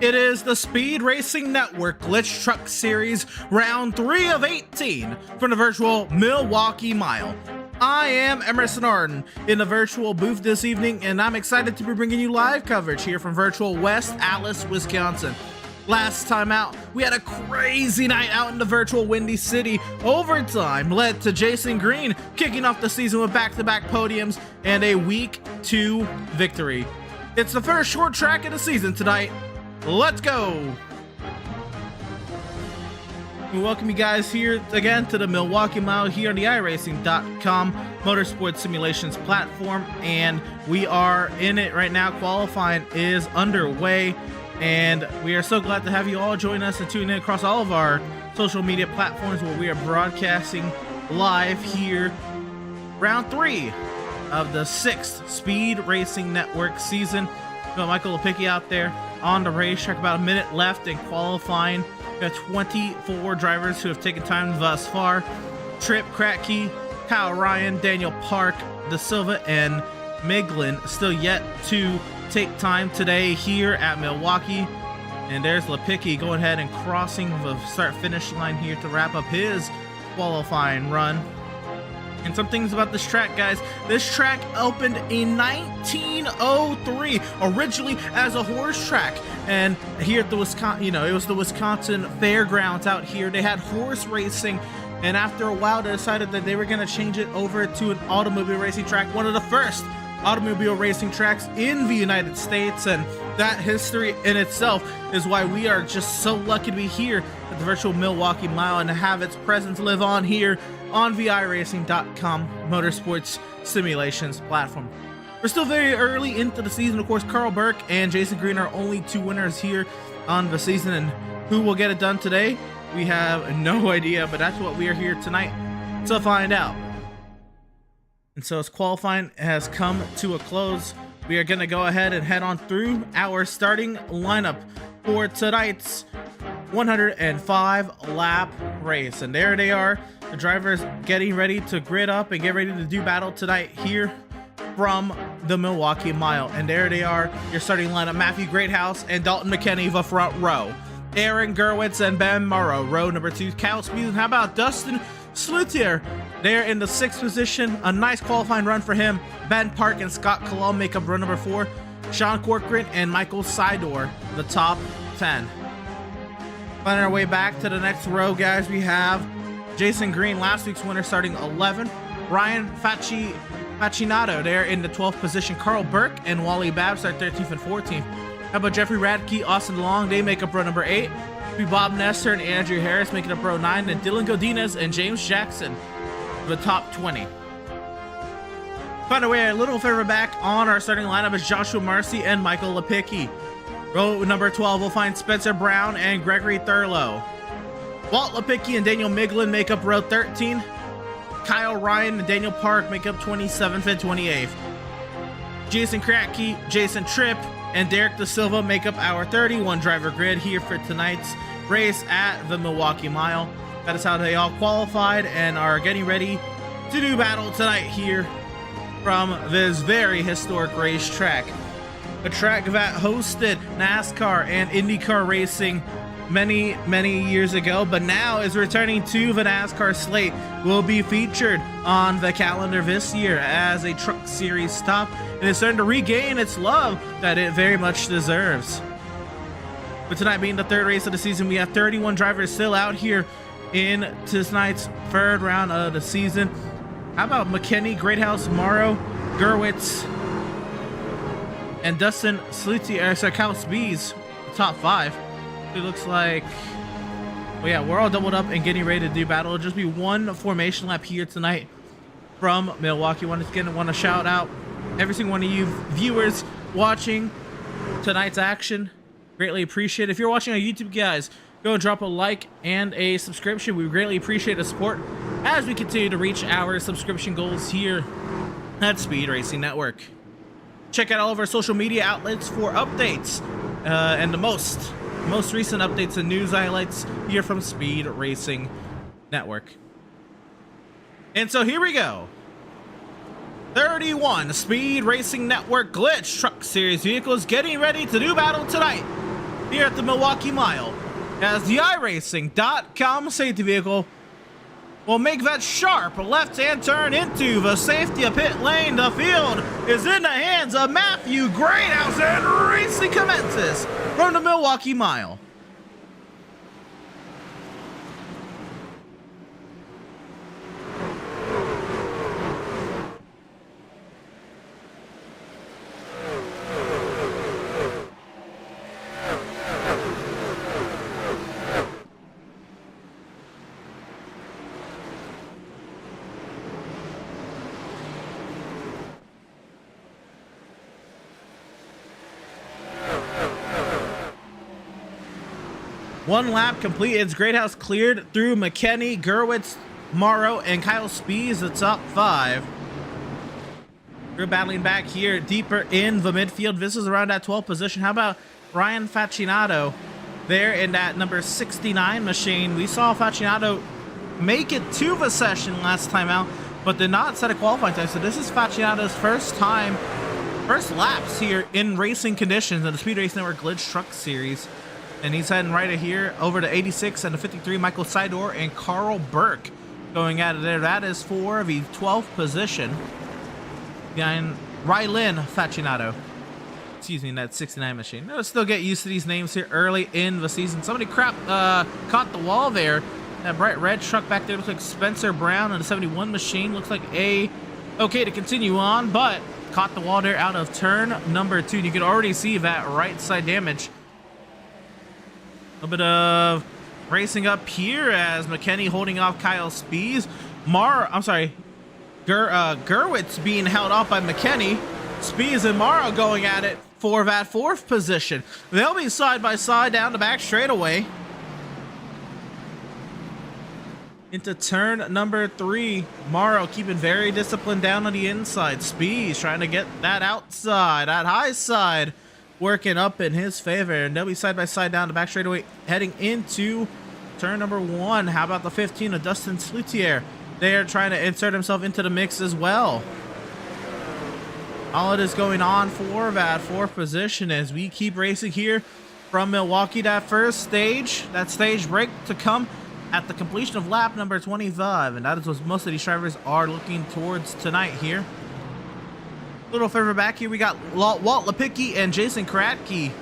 It is the Speed Racing Network Glytch Truck Series, round 3 of 18 from the virtual Milwaukee Mile. I am Emerson Arden in the virtual booth this evening, and I'm excited to be bringing you live coverage here from virtual West Allis, Wisconsin. Last time out, we had a crazy night out in the virtual Windy City. Overtime led to Jason Green kicking off the season with back-to-back podiums and a Week 2 victory. It's the first short track of the season tonight. Let's go! We welcome you guys here again to the Milwaukee Mile here on the iRacing.com motorsports simulations platform, and we are in it right now. Qualifying is underway, and we are so glad to have you all join us and tune in across all of our social media platforms where we are broadcasting live here. Round 3 of the 6th Speed Racing Network season. We got Michael Lepicki out there on the racetrack, about a minute left in qualifying. We have 24 drivers who have taken time thus far. Tripp, Kratke, Kyle Ryan, Daniel Park, Da Silva, and Miglin still yet to take time today here at Milwaukee. And there's Lepicki going ahead and crossing the start-finish line here to wrap up his qualifying run. And some things about this track, guys. This track opened in 1903, originally as a horse track. And here at the Wisconsin, it was the Wisconsin Fairgrounds out here. They had horse racing, and after a while, they decided that they were going to change it over to an automobile racing track, one of the first automobile racing tracks in the United States. And that history in itself is why we are just so lucky to be here at the virtual Milwaukee Mile and to have its presence live on here on the iRacing.com motorsports simulations platform. We're still very early into the season. Of course, Carl Burke and Jason Green are only 2 winners here on the season, and who will get it done today, we have no idea, but that's what we are here tonight to find out. And so as qualifying has come to a close, we are going to go ahead and head on through our starting lineup for tonight's 105 lap race. And there they are, the drivers getting ready to grid up and get ready to do battle tonight here from the Milwaukee Mile. And there they are, your starting lineup: Matthew Greathouse and Dalton McKinney, the front row. Aaron Gerwitz and Ben Morrow, row number 2. Cal Speed, and how about Dustin Slutier? They're in the 6th position. A nice qualifying run for him. Ben Park and Scott Kalal make up row number 4. Sean Corcoran and Michael Sidor, the top 10. Finding our way back to the next row, guys, we have Jason Green, last week's winner, starting 11. Ryan Facchinato there in the 12th position. Carl Burke and Wally Babb start 13th and 14th. How about Jeffrey Radke, Austin Long? They make up row number 8. Bob Nestor and Andrew Harris making up row 9. And Dylan Godinez and James Jackson, the top 20. Find our way a little further back on our starting lineup is Joshua Marcy and Michael Lepicki. Row number 12 will find Spencer Brown and Gregory Thurlow. Walt Lepicki and Daniel Miglin make up row 13. Kyle Ryan and Daniel Park make up 27th and 28th. Jason Kratke, Jason Tripp, and Derek Da Silva make up our 31 driver grid here for tonight's race at the Milwaukee Mile. That is how they all qualified and are getting ready to do battle tonight here from this very historic racetrack. A track that hosted NASCAR and IndyCar racing many years ago, but now is returning to the NASCAR slate. Will be featured on the calendar this year as a truck series stop, and is starting to regain its love that it very much deserves. With tonight being the 3rd race of the season, we have 31 drivers still out here in tonight's 3rd round of the season. How about McKinney, Greathouse, Morrow, Gerwitz, and Dustin Slutier, Cal Speeds, the top 5. It looks like, well, yeah, we're all doubled up and getting ready to do battle. It'll just be one formation lap here tonight from Milwaukee. Once again, I want to shout out every single one of you viewers watching tonight's action. Greatly appreciate it. If you're watching on YouTube, guys, go and drop a like and a subscription. We greatly appreciate the support as we continue to reach our subscription goals here at Speed Racing Network. Check out all of our social media outlets for updates and the most recent updates and news highlights here from Speed Racing Network. And so here we go. 31 Speed Racing Network Glytch Truck Series vehicles getting ready to do battle tonight here at the Milwaukee Mile, as the iRacing.com safety vehicle will make that sharp left-hand turn into the safety pit lane. The field is in the hands of Matthew Greathouse, and racing commences from the Milwaukee Mile. One lap complete. It's Greathouse cleared through McKinney, Gerwitz, Morrow, and Kyle Spees, the top 5. We're battling back here deeper in the midfield. This is around that 12th position. How about Ryan Facinato there in that number 69 machine? We saw Facinato make it to the session last time out, but did not set a qualifying time. So this is Facinato's first laps here in racing conditions in the Speed Race Network Glytch Truck Series. And he's heading right here over to 86 and the 53, Michael Sidor and Carl Burke going at it there. That is for the 12th position behind Rylan Facinato. Excuse me, that 69 machine. Let's still get used to these names here early in the season. Somebody caught the wall there. That bright red truck back there looks like Spencer Brown, and the 71 machine looks like okay to continue on, but caught the wall there out of turn number 2. You can already see that right side damage. A little bit of racing up here as McKinney holding off Kyle Spees. Gerwitz being held off by McKinney. Spees and Morrow going at it for that 4th position. They'll be side by side down the back straightaway. Into turn number 3. Morrow keeping very disciplined down on the inside. Spees trying to get that outside, that high side, working up in his favor, and they'll be side by side down the back straightaway heading into turn number 1. How about the 15 of Dustin Slutier? They are trying to insert himself into the mix as well. All it is going on for that 4th position as we keep racing here from Milwaukee. That first stage, that stage break to come at the completion of lap number 25, and that is what most of these drivers are looking towards tonight here. A little further back here, we got Walt Lepicki and Jason Karatke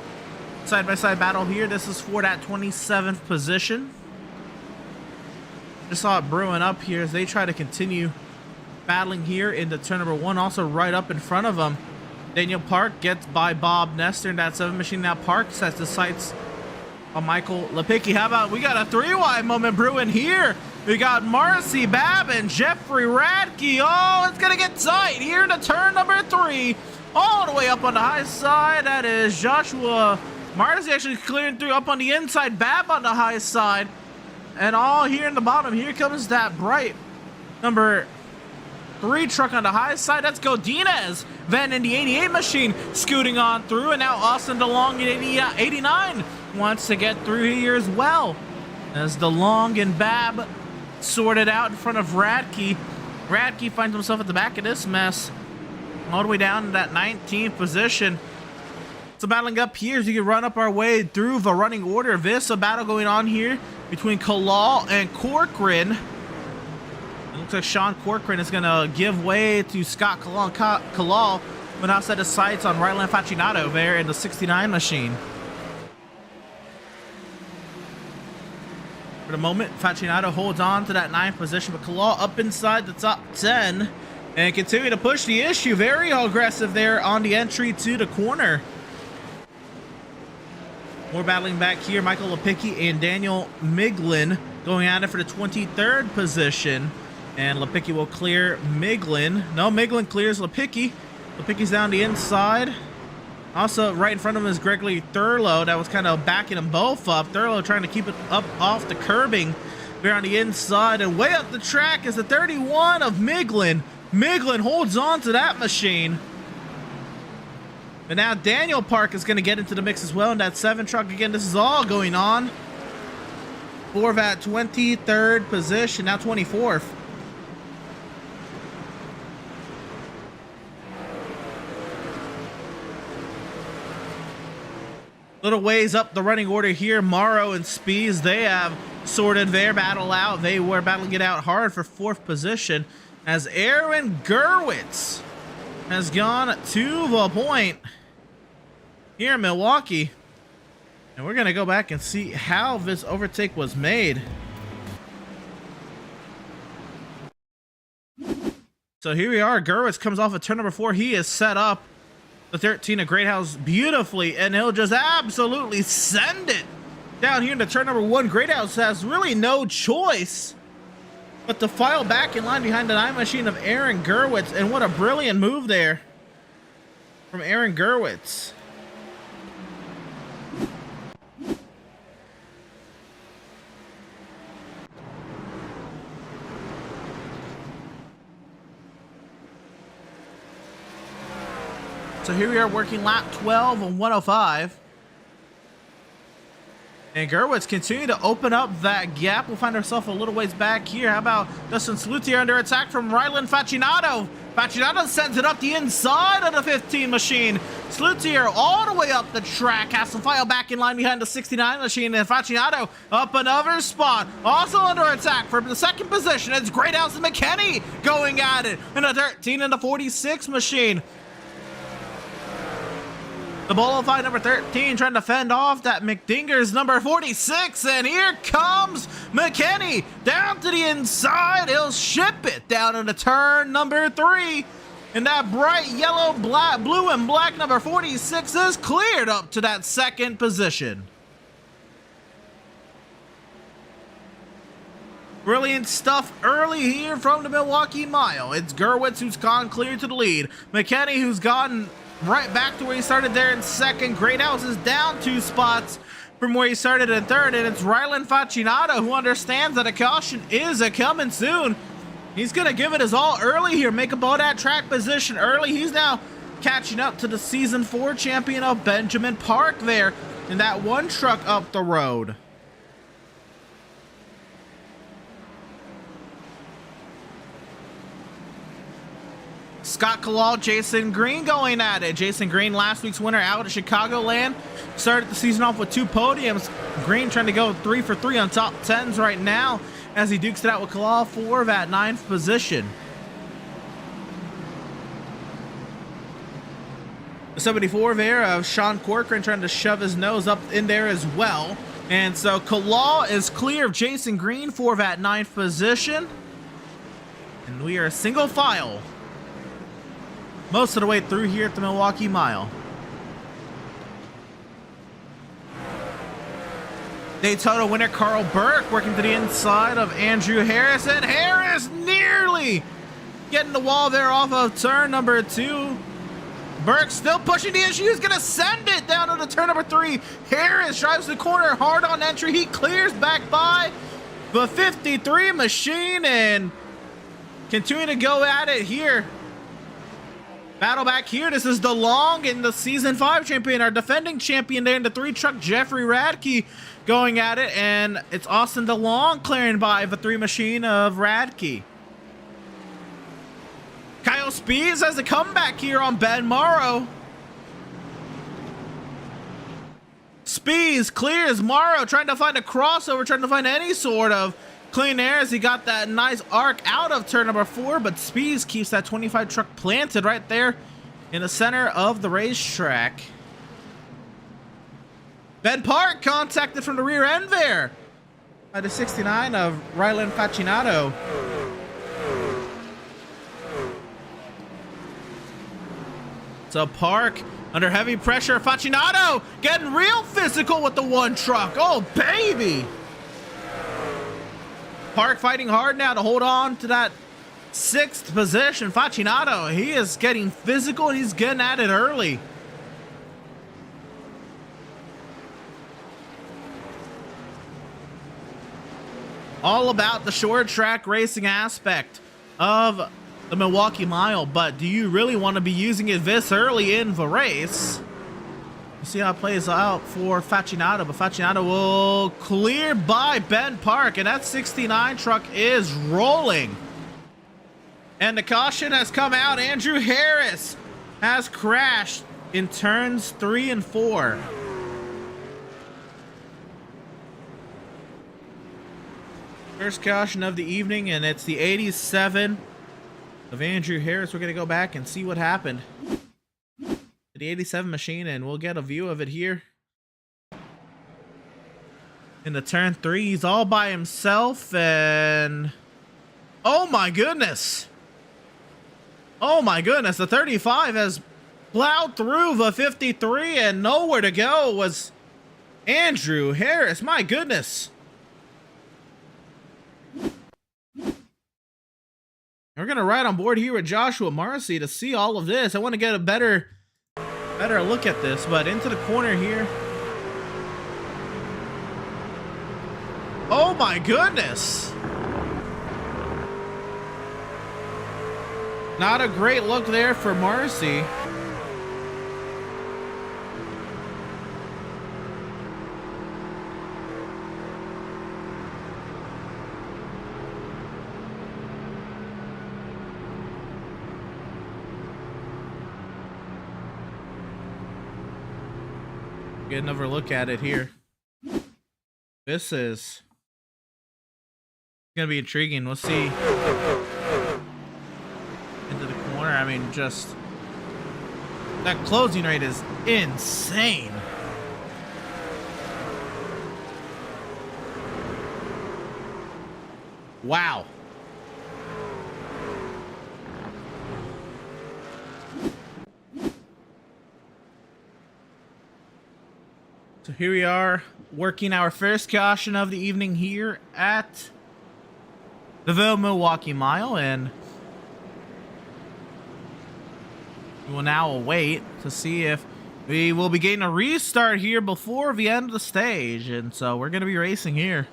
side-by-side battle here. This is for that 27th position. Just saw it brewing up here as they try to continue battling here into turn number 1. Also right up in front of them, Daniel Park gets by Bob Nestor in that 7 machine. Now Park sets the sights on Michael Lepicki. How about we got a 3-wide moment brewing here? We got Marcy Babb and Jeffrey Radke. Oh, it's going to get tight here into turn number 3. All the way up on the high side. That is Joshua Marcy actually clearing through up on the inside. Babb on the high side. And all here in the bottom. Here comes that bright number 3 truck on the high side. That's Godinez. Then in the 88 machine scooting on through. And now Austin DeLong in 89 wants to get through here as well. As DeLong and Babb sorted out in front of Radke. Radke finds himself at the back of this mess, all the way down to that 19th position. So battling up here as you can run up our way through the running order. This a battle going on here between Kalal and Corcoran. It looks like Sean Corcoran is going to give way to Scott Kalal. Kalal will now set his sights on Rylan Facinato there in the 69 machine. For the moment, Facinato holds on to that 9th position, but Kalal up inside the top 10 and continue to push the issue. Very aggressive there on the entry to the corner. More battling back here. Michael Lepicki and Daniel Miglin going at it for the 23rd position. And Lepicki will clear Miglin. No, Miglin clears Lepicki. Lepicki's down the inside. Also, right in front of him is Gregory Thurlow. That was kind of backing them both up. Thurlow trying to keep it up off the curbing there on the inside. And way up the track is the 31 of Miglin. Miglin holds on to that machine. But now Daniel Park is going to get into the mix as well in that 7 truck. Again, this is all going on for that 23rd position, now 24th. Little ways up the running order here. Morrow and Spees, they have sorted their battle out. They were battling it out hard for 4th position as Aaron Gerwitz has gone to the point here in Milwaukee. And we're going to go back and see how this overtake was made. So here we are. Gerwitz comes off of turn number 4. He is set up the 13 of Greathouse beautifully, and he'll just absolutely send it down here into turn number 1. Greathouse has really no choice but to file back in line behind the 9 machine of Aaron Gerwitz. And what a brilliant move there from Aaron Gerwitz. So here we are working lap 12 on 105. And Gerwitz continue to open up that gap. We'll find ourselves a little ways back here. How about Dustin Salutier under attack from Rylan Facinato? Facinato sends it up the inside of the 15 machine. Salutier all the way up the track. Has to file back in line behind the 69 machine. And Facinato up another spot. Also under attack for the 2nd position. It's Greathouse and McKinney going at it. And the 13 and the 46 machine. The Bolify number 13 trying to fend off that McDinger's number 46, and here comes McKinney down to the inside. He'll ship it down into turn number 3, and that bright yellow, black, blue, and black number 46 is cleared up to that 2nd position. Brilliant stuff early here from the Milwaukee Mile. It's Gerwitz who's gone clear to the lead. McKinney who's gotten right back to where he started there in 2nd. Greathouse is down 2 spots from where he started in 3rd, and it's Rylan Facinato who understands that a caution is a-coming soon. He's going to give it his all early here, make a ball at track position early. He's now catching up to the Season 4 champion of Benjamin Park there in that one truck up the road. Scott Kalal, Jason Green going at it. Jason Green, last week's winner out of Chicagoland, started the season off with 2 podiums. Green trying to go 3 for 3 on top 10s right now as he dukes it out with Kalal for that 9th position. The 74 there of Sean Corcoran trying to shove his nose up in there as well. And so Kalal is clear of Jason Green for that 9th position. And we are single file most of the way through here at the Milwaukee Mile. Daytona winner Carl Burke working to the inside of Andrew Harris, and Harris nearly getting the wall there off of turn number 2. Burke still pushing the issue. He's gonna send it down to the turn number 3. Harris drives the corner hard on entry. He clears back by the 53 machine and continuing to go at it here. Battle back here. This is DeLong and the Season 5 champion, our defending champion there in the 3 truck, Jeffrey Radke, going at it. And it's Austin DeLong clearing by the 3 machine of Radke. Kyle Spees has a comeback here on Ben Morrow. Spees clears Morrow, trying to find a crossover, trying to find any sort of clean air as he got that nice arc out of turn number 4, but Spees keeps that 25 truck planted right there in the center of the racetrack. Ben Park contacted from the rear end there by the 69 of Rylan Facinato. So Park under heavy pressure. Facinato getting real physical with the 1 truck. Oh, baby. Park fighting hard now to hold on to that 6th position. Facinato, he is getting physical and he's getting at it early. All about the short track racing aspect of the Milwaukee Mile, but do you really want to be using it this early in the race? See how it plays out for Facinato, but Facinato will clear by Ben Park, and that 69 truck is rolling. And the caution has come out. Andrew Harris has crashed in turns 3 and 4. First caution of the evening, and it's the 87 of Andrew Harris. We're going to go back and see what happened to the 87 machine, and we'll get a view of it here. In the turn 3, he's all by himself, and oh my goodness. Oh my goodness, the 35 has plowed through the 53, and nowhere to go was Andrew Harris. My goodness. We're going to ride on board here with Joshua Marcy to see all of this. I want to get a better look at this, but into the corner here. Oh my goodness. Not a great look there for Marcy. Get another look at it here. This is gonna be intriguing. We'll see. Into the corner. I mean, just that closing rate is insane. Wow. So here we are, working our first caution of the evening here at the Milwaukee Mile, and we will now await to see if we will be getting a restart here before the end of the stage, and so we're going to be racing here.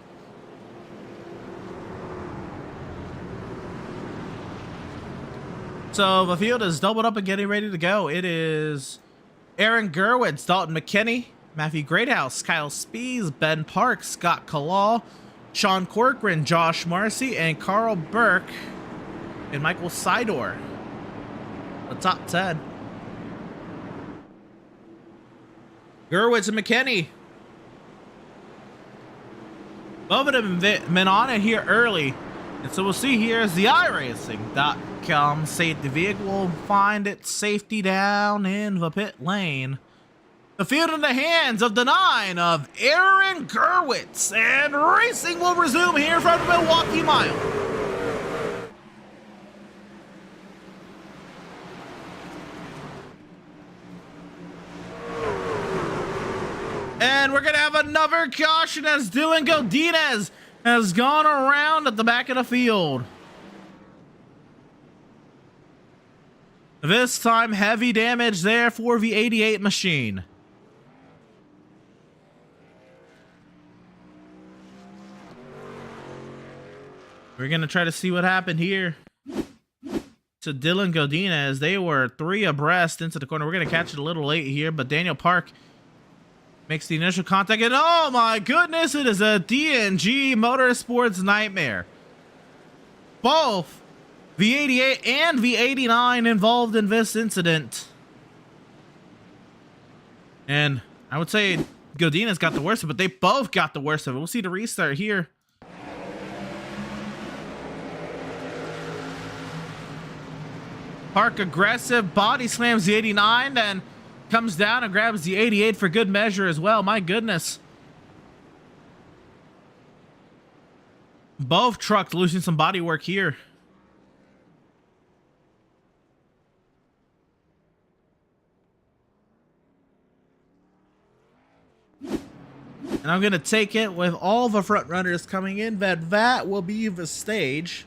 So the field is doubled up and getting ready to go. It is Aaron Gerwitz, Dalton McKinney, Matthew Greathouse, Kyle Spees, Ben Park, Scott Kalal, Sean Corcoran, Josh Marcy, and Carl Burke, and Michael Sidor. The top 10. Gerwitz and McKinney. Both of them have been on it here early. And so we'll see here as the iRacing.com safety vehicle will find its safety down in the pit lane. The field in the hands of the 9 of Aaron Gerwitz, and racing will resume here from the Milwaukee Mile. And we're going to have another caution as Dylan Godinez has gone around at the back of the field. This time, heavy damage there for the 88 machine. We're going to try to see what happened here to Dylan Godinez. They were 3 abreast into the corner. We're going to catch it a little late here, but Daniel Park makes the initial contact, and oh my goodness, it is a DNG Motorsports nightmare. Both the 88 and the 89 involved in this incident. And I would say Godinez got the worst of it, but they both got the worst of it. We'll see the restart here. Park aggressive, body slams the 89, then comes down and grabs the 88 for good measure as well. My goodness. Both trucks losing some body work here. And I'm going to take it with all the front runners coming in that will be the stage.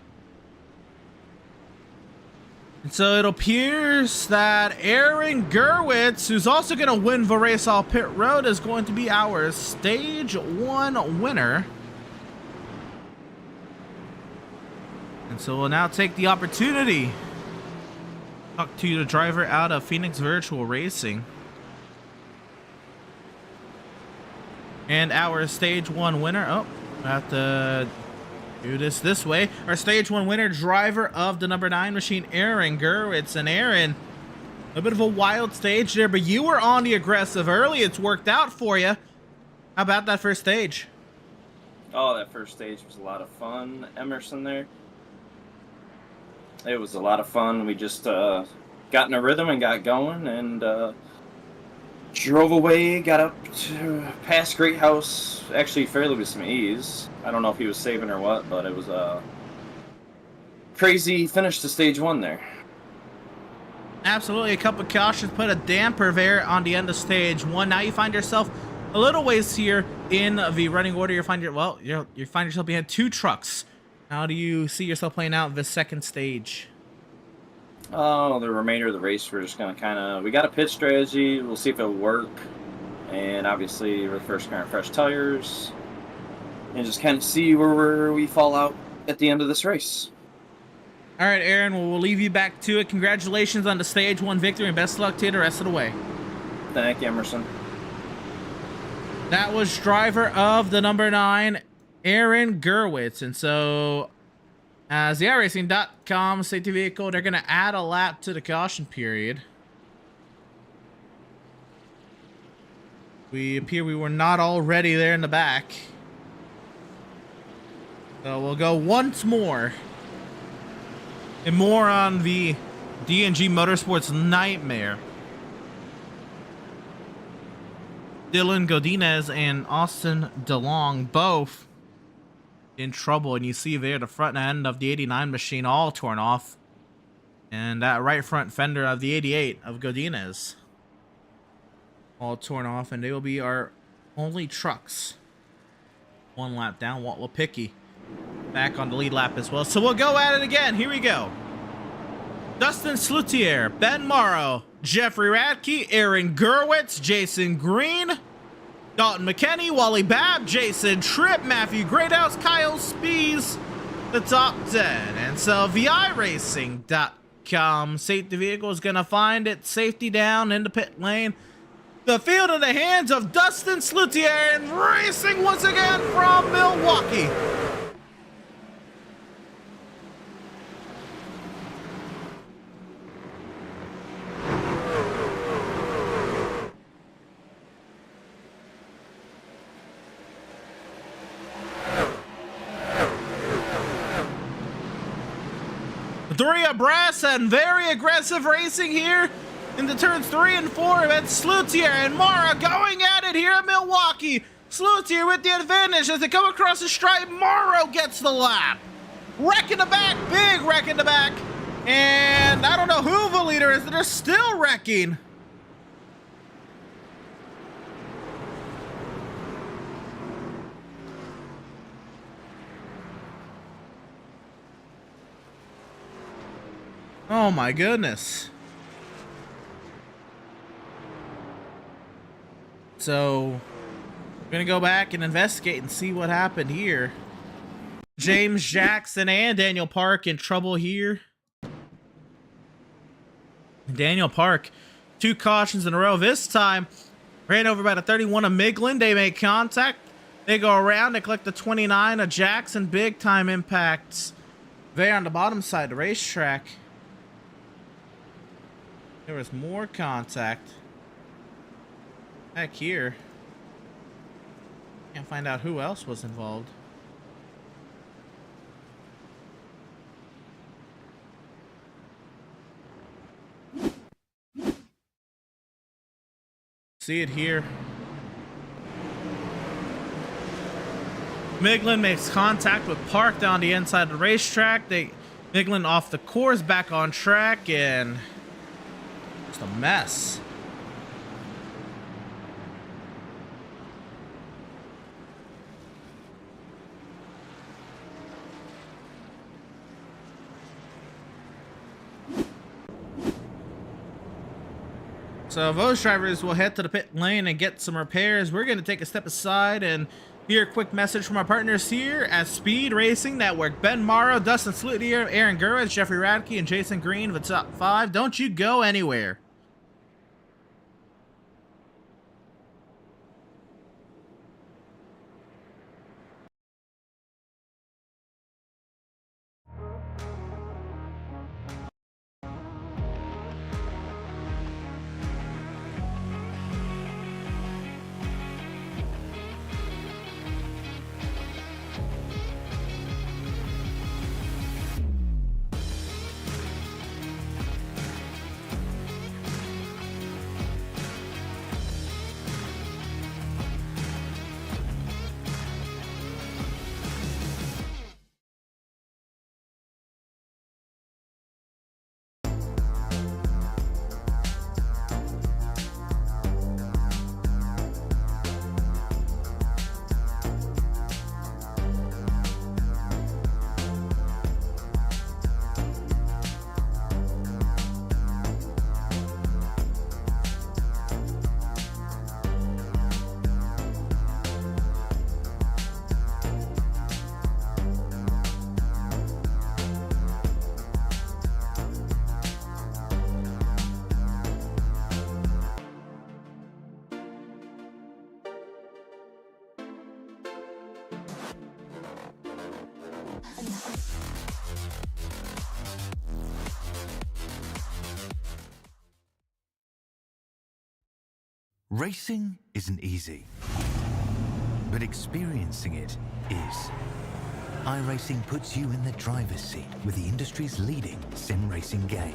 And so it appears that Aaron Gerwitz, who's also going to win the race off pit road, is going to be our stage 1 winner. And so we'll now take the opportunity to talk to the driver out of Phoenix Virtual Racing. And our stage 1 winner, oh, I have to do this way. Our stage 1 winner, driver of the number 9 machine, Aaron Gerwitz. And Aaron, a bit of a wild stage there, but you were on the aggressive early. It's worked out for you. How about that first stage? Oh, that first stage was a lot of fun, Emerson there. It was a lot of fun. We just got in a rhythm and got going and drove away, got up to past Great House, actually fairly with some ease. I don't know if he was saving or what, but it was a crazy finish to stage one there. Absolutely, a couple of cautions put a damper there on the end of stage one. Now you find yourself a little ways here in the running order. You find yourself behind 2 trucks. How do you see yourself playing out the second stage? Oh, the remainder of the race, we're just gonna we got a pit strategy. We'll see if it'll work, and obviously we're the first car on fresh tires, and just kind of see where we fall out at the end of this race. All right, Aaron, well, we'll leave you back to it. Congratulations on the stage 1 victory, and best of luck to you the rest of the way. Thank you, Emerson. That was driver of the number 9, Aaron Gerwitz. And so, as the iRacing.com safety vehicle, they're going to add a lap to the caution period. We were not already there in the back. So we'll go once more. And more on the D&G Motorsports Nightmare. Dylan Godinez and Austin DeLong both in trouble, and you see there the front end of the 89 machine all torn off, and that right front fender of the 88 of Godinez all torn off, and they will be our only trucks 1 lap down. Walt Lipicki back on the lead lap as well, so we'll go at it again. Here we go. Dustin Slutier, Ben Morrow, Jeffrey Radke, Aaron Gerwitz, Jason Green, Dalton McKinney, Wally Babb, Jason Tripp, Matthew Greathouse, Kyle Spees, the top 10. And so the iRacing.com safety vehicle is going to find its safety down in the pit lane. The field in the hands of Dustin Slutier, and racing once again from Milwaukee. Three abreast and very aggressive racing here in the turns 3 and 4. It's Slutier and Mara going at it here at Milwaukee. Slutier with the advantage as they come across the stripe. Morrow gets the lap. Wreck in the back, big wreck in the back. And I don't know who the leader is, they're still wrecking. Oh my goodness. So, we're gonna go back and investigate and see what happened here. James Jackson and Daniel Park in trouble here. Daniel Park, 2 cautions in a row. This time, ran over by the 31 of Miglin. They make contact. They go around. They collect the 29 of Jackson. Big time impacts there on the bottom side of the racetrack. There was more contact back here. Can't find out who else was involved. See it here. Miglin makes contact with Park down the inside of the racetrack. Miglin off the course, back on track, and just a mess. So those drivers will head to the pit lane and get some repairs. We're going to take a step aside and hear a quick message from our partners here at Speed Racing Network. Ben Morrow, Dustin Slutier, Aaron Gerwitz, Jeffrey Radke, and Jason Green, the top 5. Don't you go anywhere. Racing isn't easy, but experiencing it is. iRacing puts you in the driver's seat with the industry's leading sim racing game.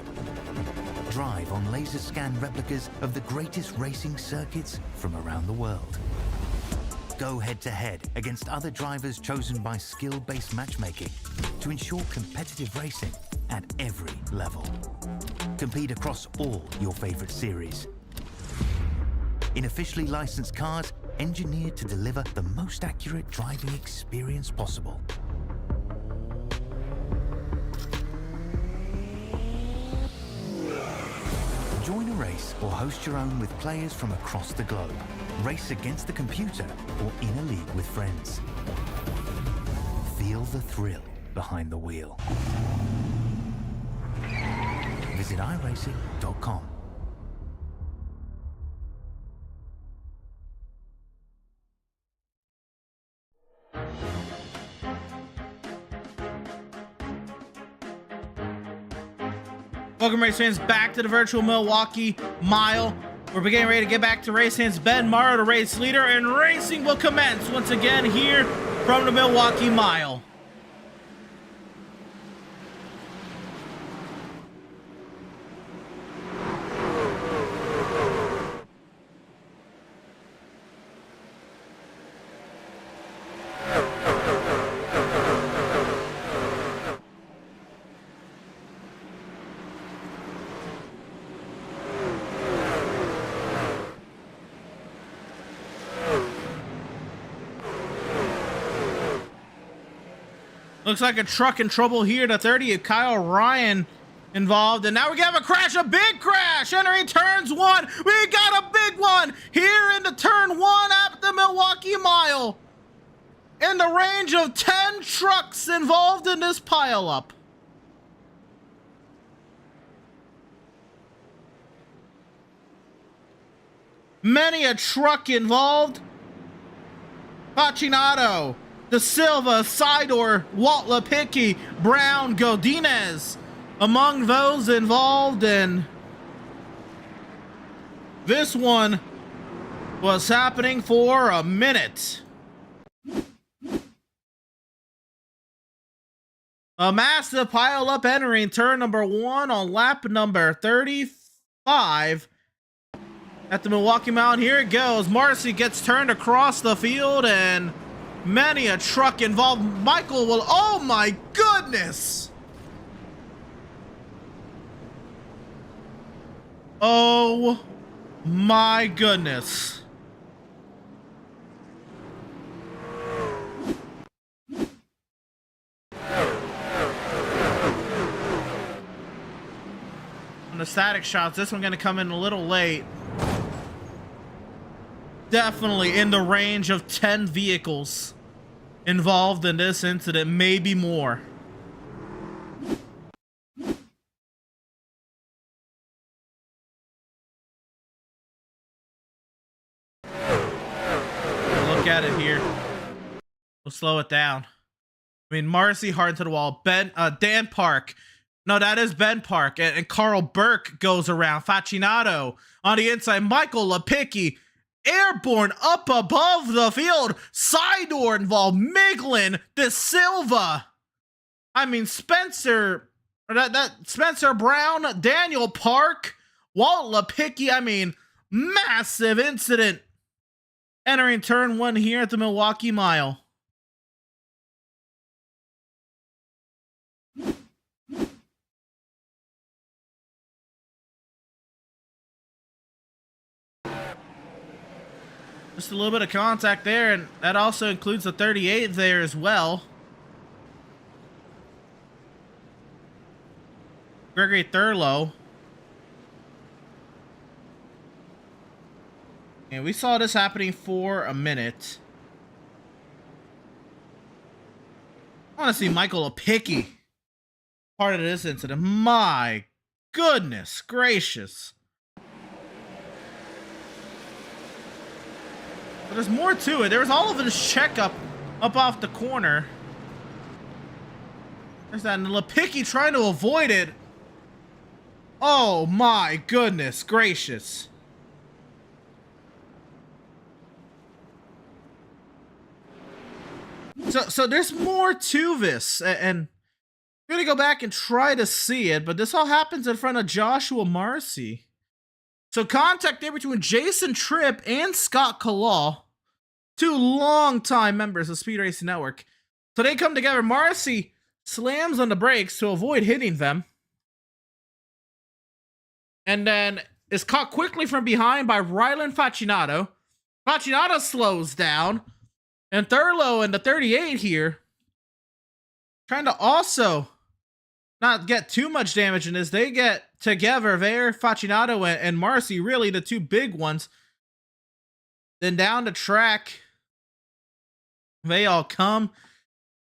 Drive on laser scan replicas of the greatest racing circuits from around the world. Go head-to-head against other drivers chosen by skill-based matchmaking to ensure competitive racing at every level. Compete across all your favorite series. In officially licensed cars, engineered to deliver the most accurate driving experience possible. Join a race or host your own with players from across the globe. Race against the computer or in a league with friends. Feel the thrill behind the wheel. Visit iRacing.com. Welcome, race fans, back to the virtual Milwaukee Mile. We're getting ready to get back to race hands. Ben Morrow, the race leader, and racing will commence once again here from the Milwaukee Mile. Looks like a truck in trouble here. The 30 of Kyle Ryan involved. And now we have a crash, a big crash. Entering turns one. We got a big one here into turn one at the Milwaukee Mile. In the range of 10 trucks involved in this pileup. Many a truck involved. Pacinato, De Silva, Sidor, Walt Lipicki, Brown, Godinez, among those involved, and this one was happening for a minute. A massive pile-up entering turn number one on lap number 35 at the Milwaukee Mile. Here it goes. Marcy gets turned across the field, and many a truck involved. Michael will, oh my goodness. Oh my goodness. On the static shots, this one gonna come in a little late. Definitely in the range of 10 vehicles involved in this incident, maybe more. Look at it here. We'll slow it down. I mean, Marcy hard to the wall. Dan Park. No, that is Ben Park. And Carl Burke goes around. Facinato on the inside. Michael Lipicki airborne up above the field. Sidor involved. Miglin, De Silva. I mean, Spencer Brown, Daniel Park, Walt Lipicki. I mean, massive incident entering turn one here at the Milwaukee Mile. Just a little bit of contact there, and that also includes the 38 there as well. Gregory Thurlow. And we saw this happening for a minute. I want to see Michael Lipicki part of this incident. My goodness gracious. But there's more to it. There was all of this checkup up off the corner. There's that Lipicki trying to avoid it. Oh my goodness gracious. So there's more to this, and I'm gonna go back and try to see it, but this all happens in front of Joshua Marcy. So contact there between Jason Tripp and Scott Kalaw, two longtime members of Speed Racing Network. So they come together. Marcy slams on the brakes to avoid hitting them, and then is caught quickly from behind by Rylan Facinato. Facinato slows down, and Thurlow in the 38 here, trying to also not get too much damage in this. They get together there, Facinato and Marcy, really the two big ones. Then down the track, they all come.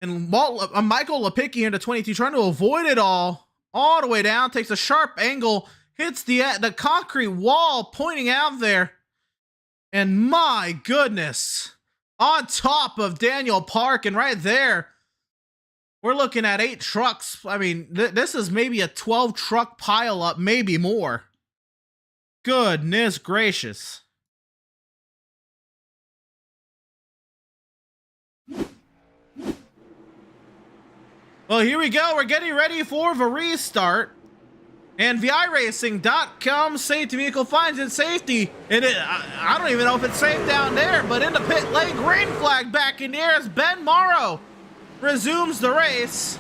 And Michael Lipicki in the 22 trying to avoid it all the way down, takes a sharp angle, hits the concrete wall pointing out there. And my goodness, on top of Daniel Park, and right there, we're looking at 8 trucks. I mean, this is maybe a 12 truck pileup, maybe more. Goodness gracious. Well, here we go. We're getting ready for the restart. And the iRacing.com safety vehicle finds its safety. And I don't even know if it's safe down there, but in the pit lane, green flag back in the air as Ben Morrow resumes the race.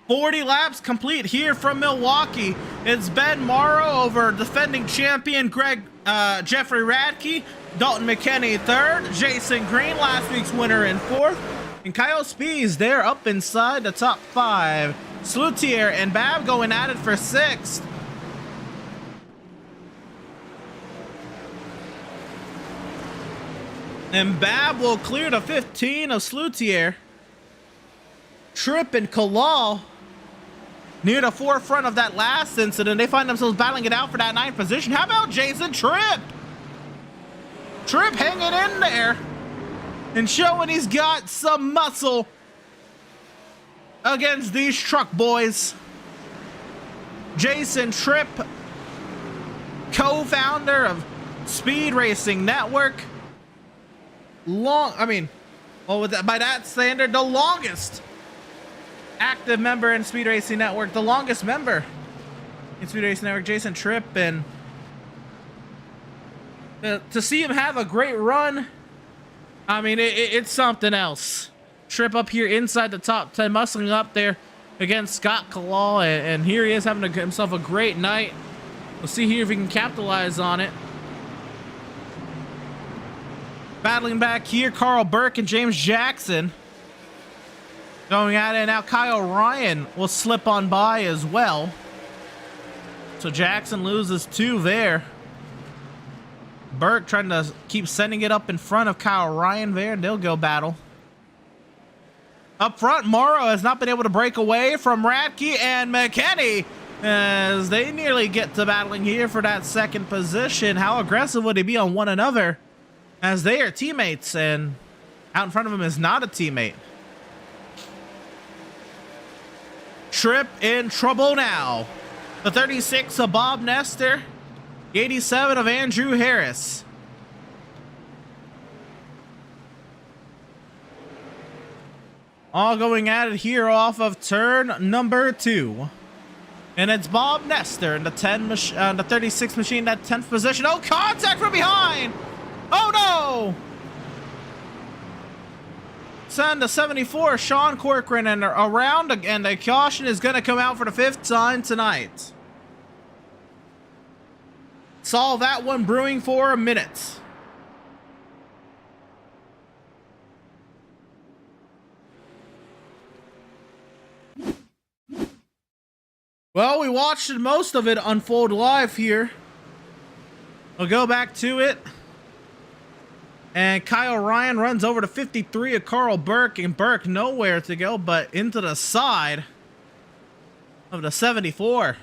.40 laps complete here from Milwaukee. It's Ben Morrow over defending champion Jeffrey Radke, Dalton McKinney third, Jason Green, last week's winner, in fourth, and Kyle Spees there up inside the top 5. Slutier and Bab going at it for 6th. And Bab will clear the 15 of Slutier. Tripp and Kalaw near the forefront of that last incident. They find themselves battling it out for that 9th position. How about Jason Tripp? Tripp hanging in there and showing he's got some muscle against these truck boys. Jason Tripp, co-founder of Speed Racing Network. By that standard, the longest active member in Speed Racing Network, the longest member in Speed Racing Network, Jason Tripp. And to see him have a great run, I mean, it's something else. Tripp up here inside the top 10, muscling up there against Scott Kalaw, and here he is having himself a great night. We'll see here if he can capitalize on it. Battling back here, Carl Burke and James Jackson going at it. Now Kyle Ryan will slip on by as well. So Jackson loses 2 there. Burke trying to keep sending it up in front of Kyle Ryan there, and they'll go battle. Up front, Morrow has not been able to break away from Radke and McKinney as they nearly get to battling here for that 2nd position. How aggressive would they be on one another as they are teammates, and out in front of him is not a teammate. Tripp in trouble now. The 36 of Bob Nestor, the 87 of Andrew Harris. All going at it here off of turn number 2. And it's Bob Nestor in the 36 machine, that 10th position. Oh, contact from behind! Oh no! Send the 74, Sean Corcoran, and around again. The caution is going to come out for the 5th time tonight. Saw that one brewing for a minute. Well, we watched most of it unfold live here. We'll go back to it. And Kyle Ryan runs over to 53 of Carl Burke, and Burke nowhere to go but into the side of the 74.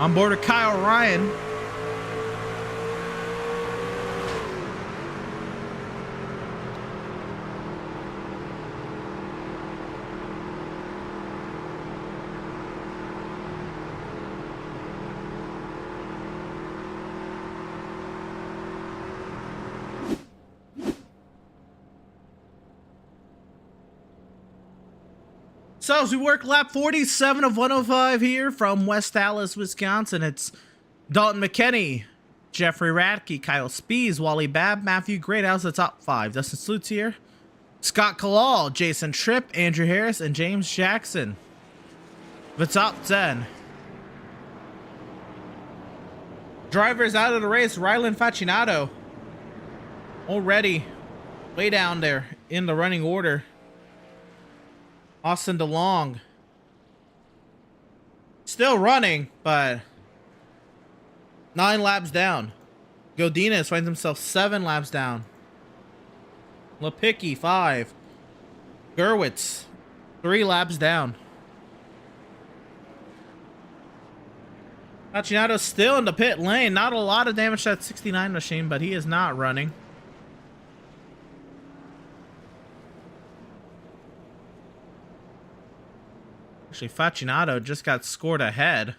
On board of Kyle Ryan. So as we work lap 47 of 105 here from West Allis, Wisconsin, it's Dalton McKinney, Jeffrey Radke, Kyle Spees, Wally Babb, Matthew Greathouse, the top 5. Dustin Slutz here, Scott Kalal, Jason Tripp, Andrew Harris, and James Jackson, the top 10. Drivers out of the race, Rylan Facinato, already way down there in the running order. Austin DeLong still running, but 9 laps down. Godinez finds himself 7 laps down. Lepicki 5. Gerwitz 3 laps down. Facinato still in the pit lane. Not a lot of damage to that 69 machine, but he is not running. Actually, Facinato just got scored ahead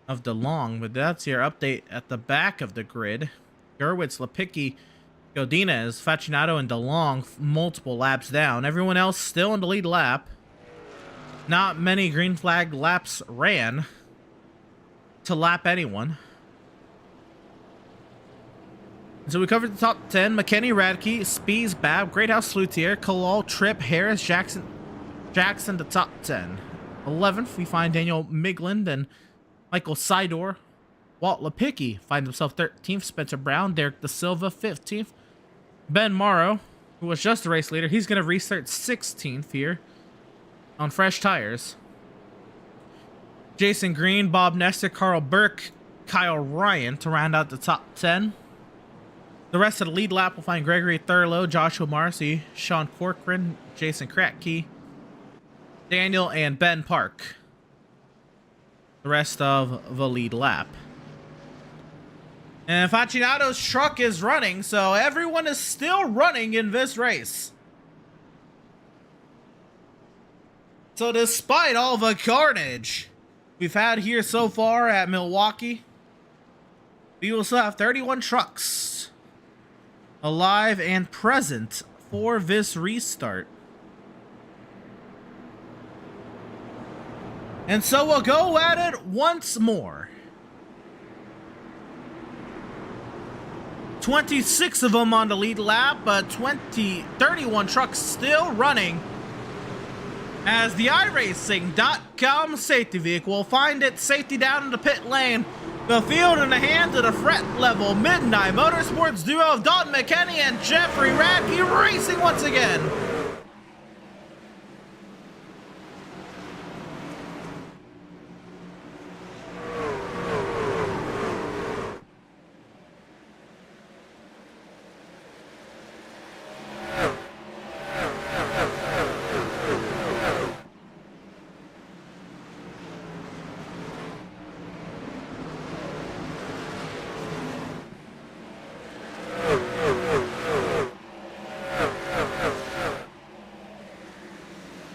of DeLong, but that's your update at the back of the grid. Gerwitz, Lepicki, Godinez, Facinato, and DeLong multiple laps down. Everyone else still in the lead lap. Not many green flag laps ran to lap anyone. So we covered the top 10. McKinney, Radke, Spees, Babb, Greathouse, Slutier, Kalal, Tripp, Harris, Jackson, the top 10. 11th, we find Daniel Migland and Michael Sidor. Walt Lepicki finds himself 13th. Spencer Brown, Derek Da Silva, 15th. Ben Morrow, who was just the race leader, he's going to restart 16th here on fresh tires. Jason Green, Bob Nestor, Carl Burke, Kyle Ryan to round out the top 10. The rest of the lead lap will find Gregory Thurlow, Joshua Marcy, Sean Corcoran, Jason Kratke, Daniel, and Ben Park. The rest of the lead lap. And Facinato's truck is running, so everyone is still running in this race. So despite all the carnage we've had here so far at Milwaukee, we will still have 31 trucks alive and present for this restart. And so we'll go at it once more. 26 of them on the lead lap, but 31 trucks still running as the iRacing.com safety vehicle will find its safety down in the pit lane. The field in the hands of the fret level Midnight Motorsports duo of Dalton McKinney and Jeffrey Radke racing once again.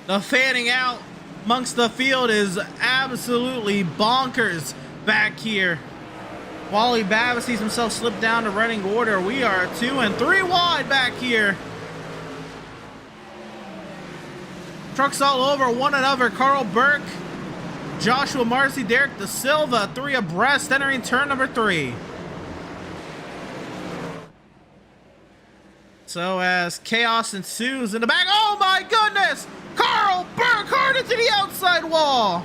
The fanning out amongst the field is absolutely bonkers back here. Wally Babb sees himself slip down to running order. We are 2 and 3 wide back here. Trucks all over one another. Carl Burke, Joshua Marcy, Derek Da Silva, 3 abreast entering turn number 3. So as chaos ensues in the back, oh my goodness! Carl Burke hard into the outside wall.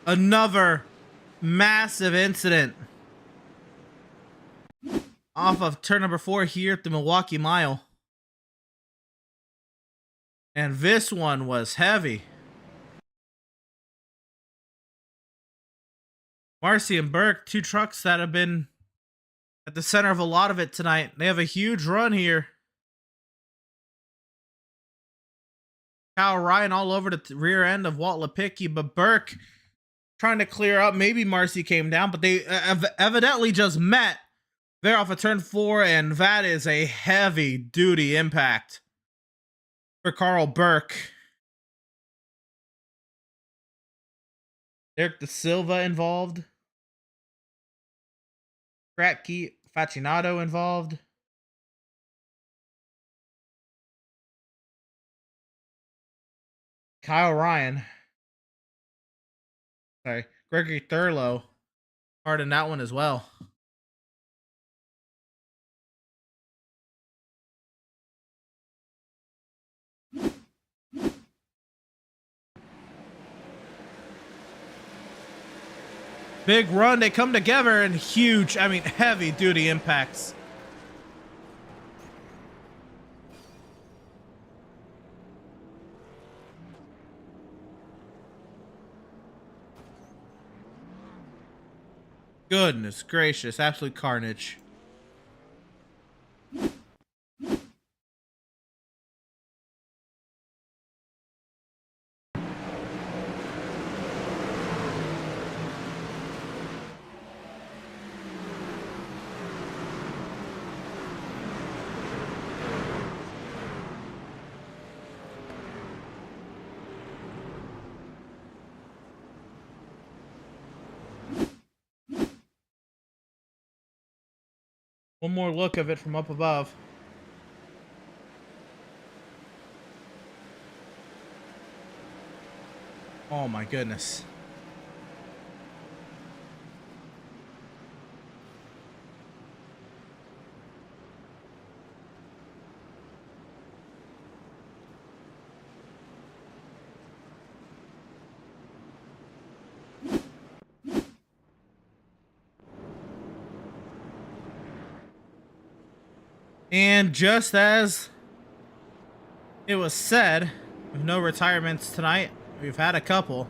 Another massive incident off of turn number 4 here at the Milwaukee Mile. And this one was heavy. Marcy and Burke, two trucks that have been at the center of a lot of it tonight. They have a huge run here. Kyle Ryan all over the rear end of Walt Lipicki, but Burke trying to clear up. Maybe Marcy came down, but they evidently just met there off of turn 4, and that is a heavy duty impact for Carl Burke. Derek Da Silva involved. Kratky Facinato involved. Kyle Ryan. Sorry, Gregory Thurlow. Hard in that one as well. Big run. They come together and huge, I mean, heavy duty impacts. Goodness gracious, absolute carnage. One more look of it from up above. Oh my goodness. And just as it was said, with no retirements tonight, we've had a couple.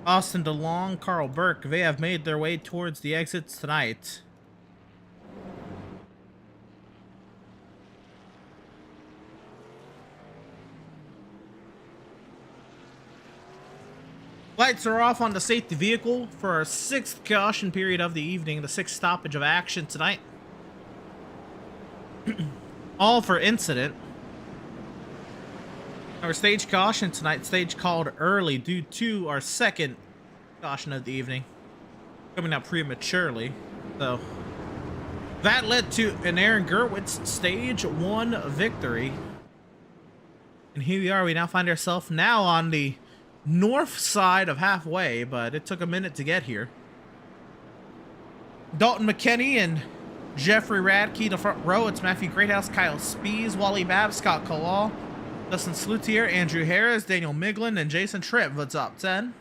Austin DeLong, Carl Burke, they have made their way towards the exits tonight. Lights are off on the safety vehicle for our 6th caution period of the evening, the 6th stoppage of action tonight. All for incident. Our stage caution tonight, stage called early due to our 2nd caution of the evening. Coming out prematurely. So that led to an Aaron Gerwitz stage 1 victory. And here we are, we now find ourselves now on the north side of halfway, but it took a minute to get here. Dalton McKinney and Jeffrey Radke, the front row. It's Matthew Greathouse, Kyle Spees, Wally Babb, Scott Kalal, Dustin Slutier, Andrew Harris, Daniel Miglin, and Jason Tripp. What's up, 10?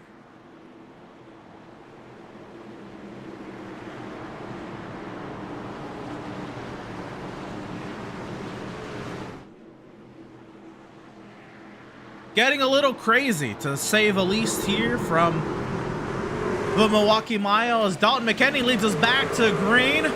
Getting a little crazy, to say the least, here from the Milwaukee Mile as Dalton McKinney leads us back to green.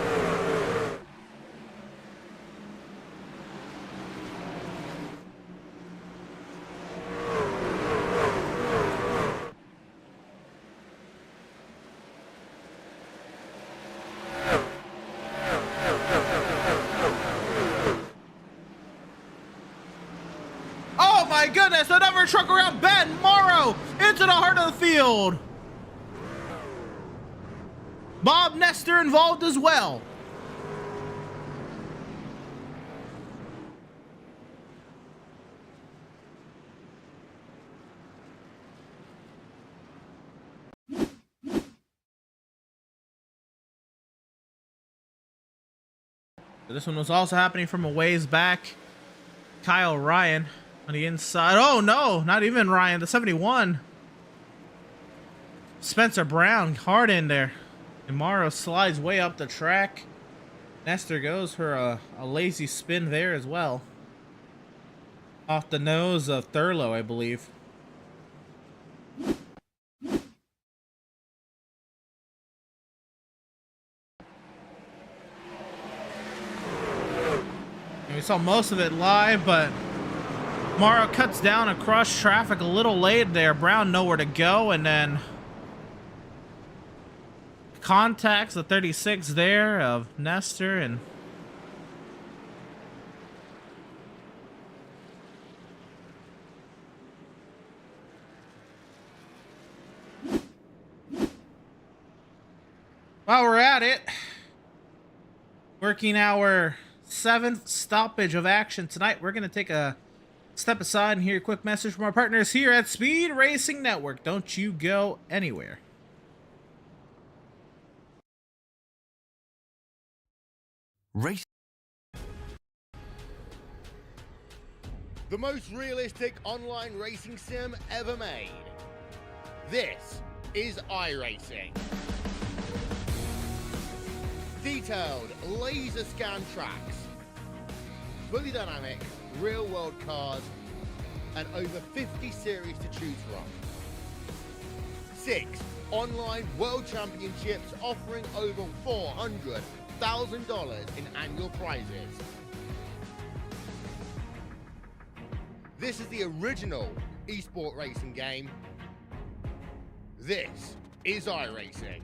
My goodness, another truck around Ben Morrow into the heart of the field. Bob Nestor involved as well. This one was also happening from a ways back. Kyle Ryan on the inside. Oh no, not even Ryan, the 71. Spencer Brown hard in there. And Morrow slides way up the track. Nestor goes for a lazy spin there as well. Off the nose of Thurlow, I believe. And we saw most of it live, but Morrow cuts down across traffic a little late there. Brown nowhere to go, and then contacts the 36 there of Nestor, and while we're at it, working our 7th stoppage of action tonight, we're going to take a step aside and hear a quick message from our partners here at Speed Racing Network. Don't you go anywhere. Race. The most realistic online racing sim ever made. This is iRacing. Detailed laser scan tracks, fully dynamic real world cars, and over 50 series to choose from. 6 online world championships offering over $400,000 in annual prizes. This is the original eSport racing game. This is iRacing.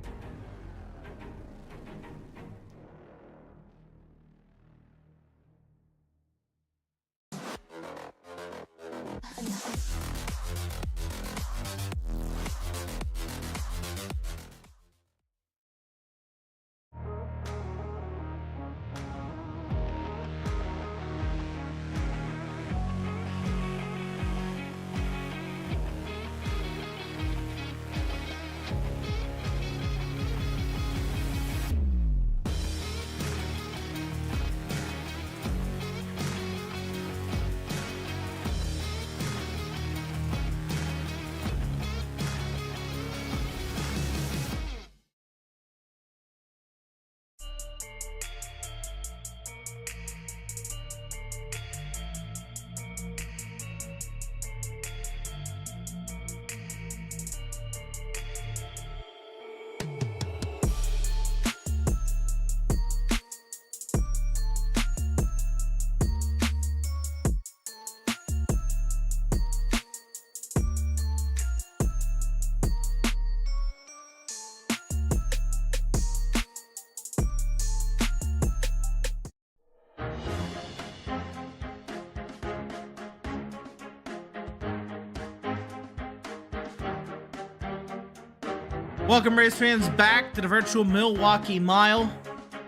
Welcome, race fans, back to the virtual Milwaukee Mile.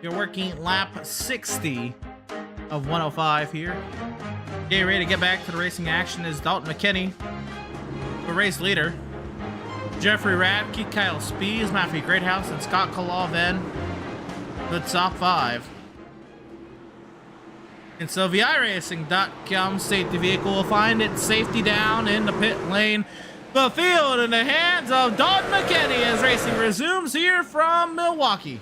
You're working lap 60 of 105 here. Getting ready to get back to the racing action is Dalton McKinney, the race leader. Jeffrey Radke, Kyle Spees, Matthew Greathouse, and Scott Kolovin, the top 5. And so the iRacing.com safety vehicle will find its safety down in the pit lane. The field in the hands of Dalton McKinney as racing resumes here from Milwaukee.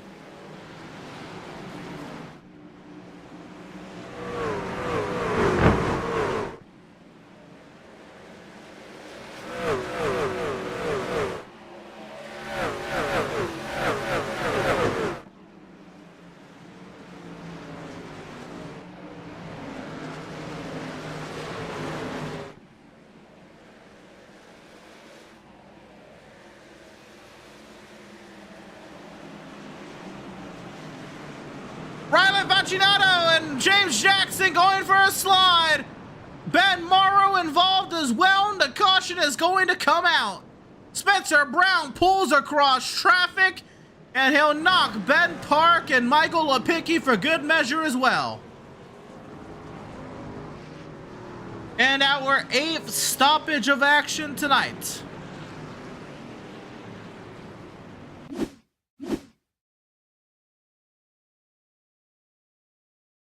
Vacinato and James Jackson going for a slide. Ben Morrow involved as well, and the caution is going to come out. Spencer Brown pulls across traffic, and he'll knock Ben Park and Michael Lepicki for good measure as well. And our 8th stoppage of action tonight.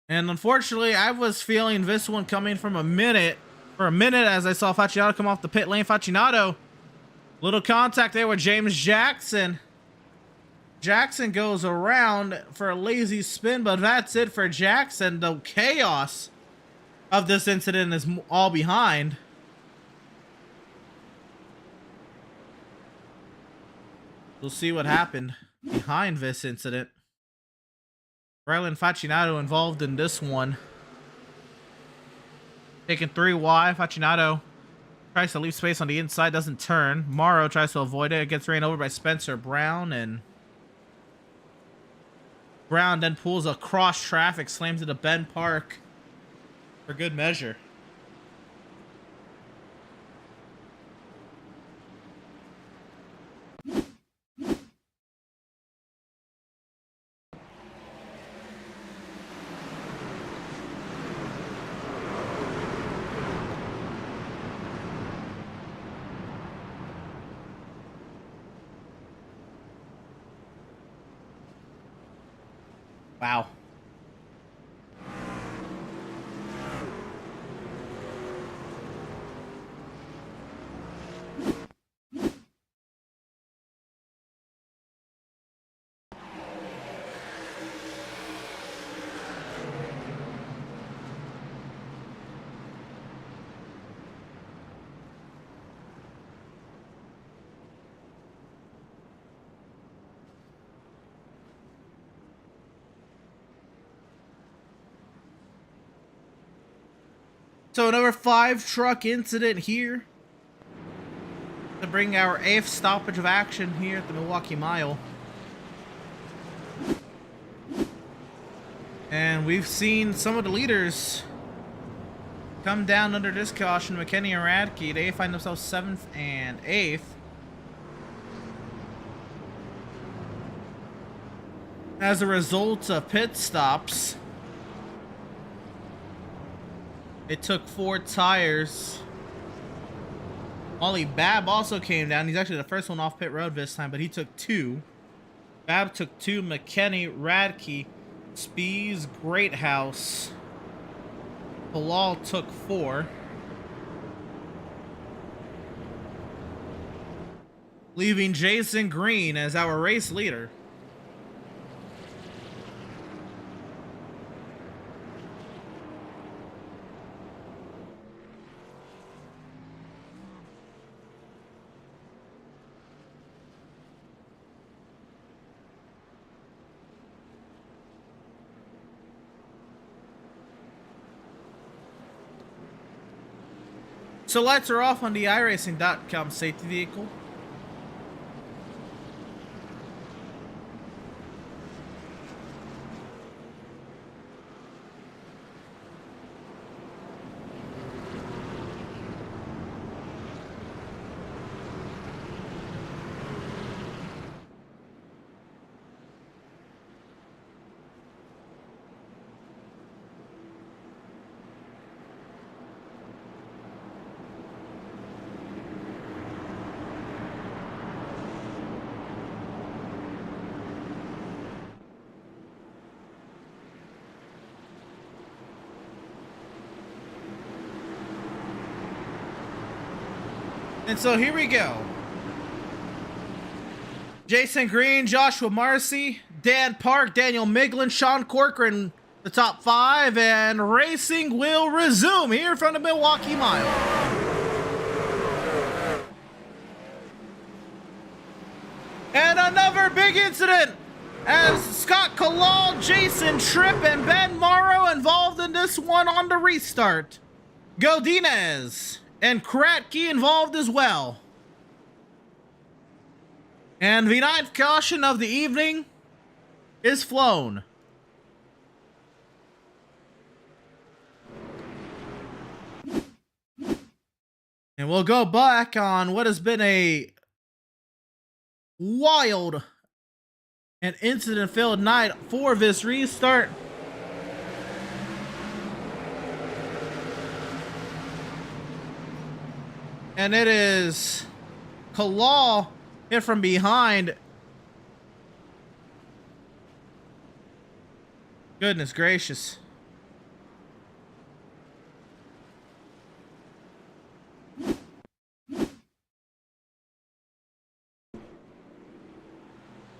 And unfortunately, I was feeling this one coming from for a minute as I saw Facinato come off the pit lane. Facinato Little contact there with James Jackson. Jackson goes around for a lazy spin, but that's it for Jackson. The chaos of this incident is all behind. We'll see what happened behind this incident. Rylan Facinato involved in this one. Taking 3 wide. Facinato tries to leave space on the inside, doesn't turn. Morrow tries to avoid it. It gets ran over by Spencer Brown, and Brown then pulls across traffic, slams into Ben Park for good measure. Wow. So another 5 truck incident here to bring our 8th stoppage of action here at the Milwaukee Mile. And we've seen some of the leaders come down under this caution. McKinney and Radke, they find themselves 7th and 8th. As a result of pit stops. It took 4 tires. Ollie Babb also came down. He's actually the first one off pit road this time, but he took 2. Babb took 2. McKinney, Radke, Spees, Greathouse, Bilal took 4. Leaving Jason Green as our race leader. So lights are off on the iRacing.com safety vehicle. And so here we go. Jason Green, Joshua Marcy, Dan Park, Daniel Miglin, Sean Corcoran, the top 5, and racing will resume here from the Milwaukee Mile. And another big incident as Scott Kalal, Jason Tripp, and Ben Morrow involved in this one on the restart. Godinez and Kratke involved as well. And the 9th caution of the evening is flown. And we'll go back on what has been a wild and incident-filled night for this restart. And it is Kalal hit from behind. Goodness gracious.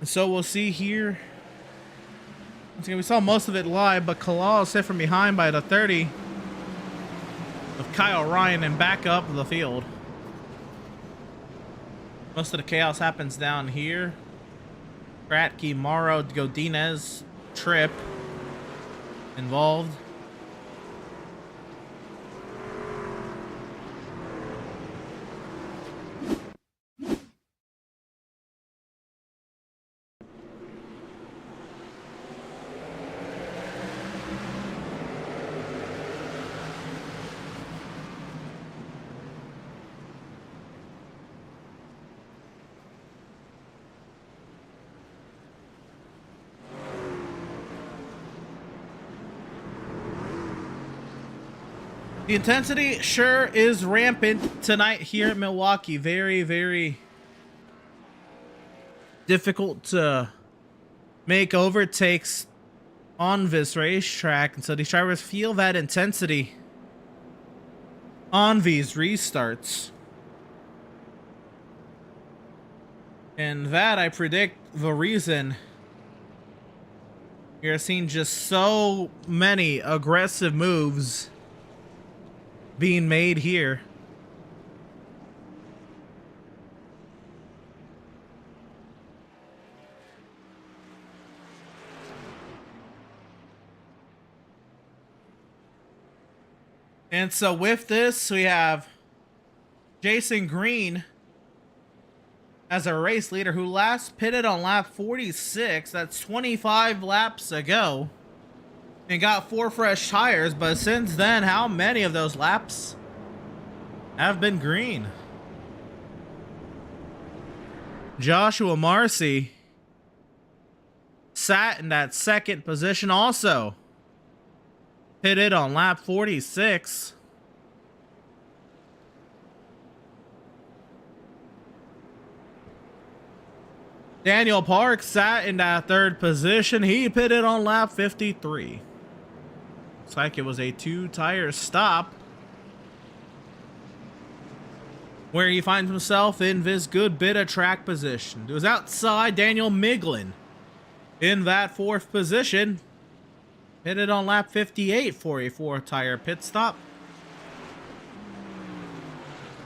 So we'll see here. Once again, we saw most of it live, but Kalal is hit from behind by the 30 of Kyle Ryan and back up the field. Most of the chaos happens down here. Kratky, Morrow, Godinez, Tripp involved. The intensity sure is rampant tonight here at Milwaukee. Very, very difficult to make overtakes on this racetrack. And so these drivers feel that intensity on these restarts. And that, I predict, the reason you're seeing just so many aggressive moves being made here. And so with this, we have Jason Green as a race leader who last pitted on lap 46. That's 25 laps ago. And got 4 fresh tires, but since then, how many of those laps have been green? Joshua Marcy sat in that second position also. Pitted on lap 46. Daniel Parks sat in that third position. He pitted on lap 53. Looks like it was a 2-tire stop where he finds himself in this good bit of track position. It was outside Daniel Miglin in that 4th position. Pitted on lap 58 for a 4-tire pit stop.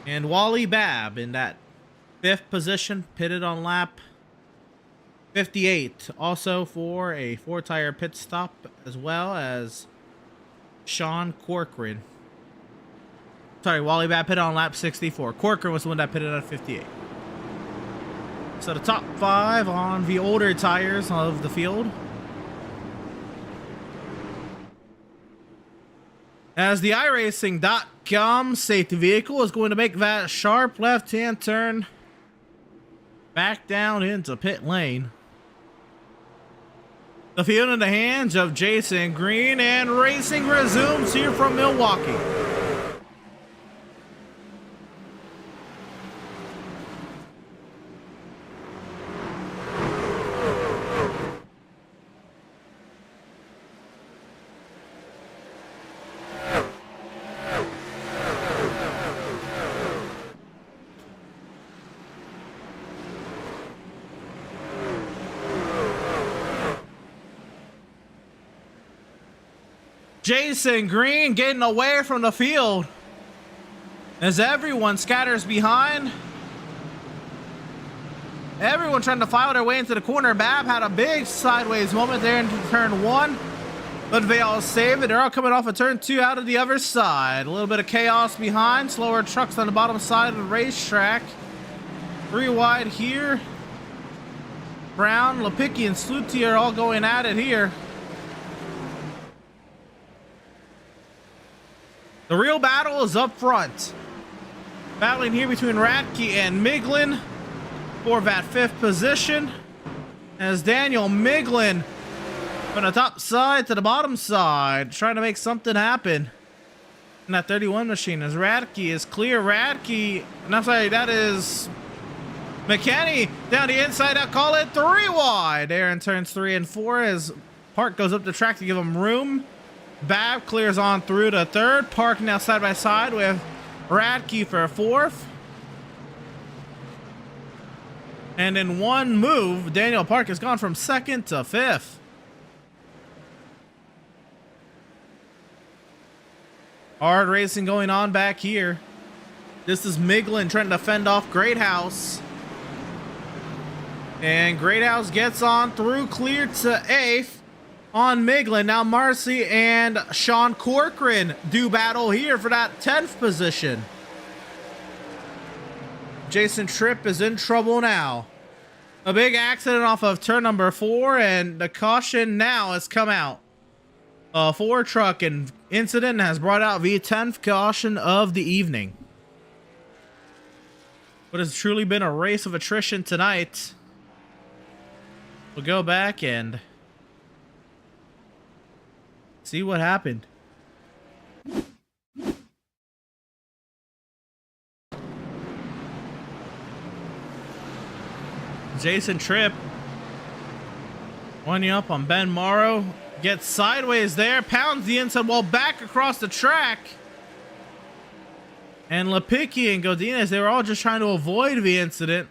And Wally Babb in that 5th position, pitted on lap 58, also for a 4-tire pit stop, as well as Sean Corcoran. Sorry, Wally Babb pitted on lap 64. Corcoran was the one that pitted on 58. So the top 5 on the older tires of the field. As the iRacing.com safety vehicle is going to make that sharp left-hand turn back down into pit lane. The field in the hands of Jason Green, and racing resumes here from Milwaukee. Jason Green getting away from the field as everyone scatters behind. Everyone trying to file their way into the corner. Babb had a big sideways moment there into turn 1, but they all saved it. They're all coming off of turn 2 out of the other side. A little bit of chaos behind. Slower trucks on the bottom side of the racetrack. 3 wide here. Brown, Lipicki, and Sluti are all going at it here. The real battle is up front. Battling here between Radke and Miglin for that 5th position. As Daniel Miglin from the top side to the bottom side, trying to make something happen in that 31 machine. As Radke is clear. Radke, and I'm sorry, that is McKenney down the inside. I'll call it 3 wide. There in turns 3 and 4 as Park goes up the track to give him room. Babb clears on through to 3rd. Park now side by side with Radke for 4th. And in one move, Daniel Park has gone from 2nd to 5th. Hard racing going on back here. This is Miglin trying to fend off Greathouse. And Greathouse gets on through, clear to 8th on Miglin. Now Marcy and Sean Corcoran do battle here for that 10th position. Jason Tripp is in trouble now. A big accident off of turn number 4, and the caution now has come out. A Ford truck and incident has brought out the 10th caution of the evening. What has truly been a race of attrition tonight. We'll go back and see what happened. Jason Tripp winding up on Ben Morrow. Gets sideways there, pounds the inside wall back across the track. And Lipicki and Godinez, they were all just trying to avoid the incident.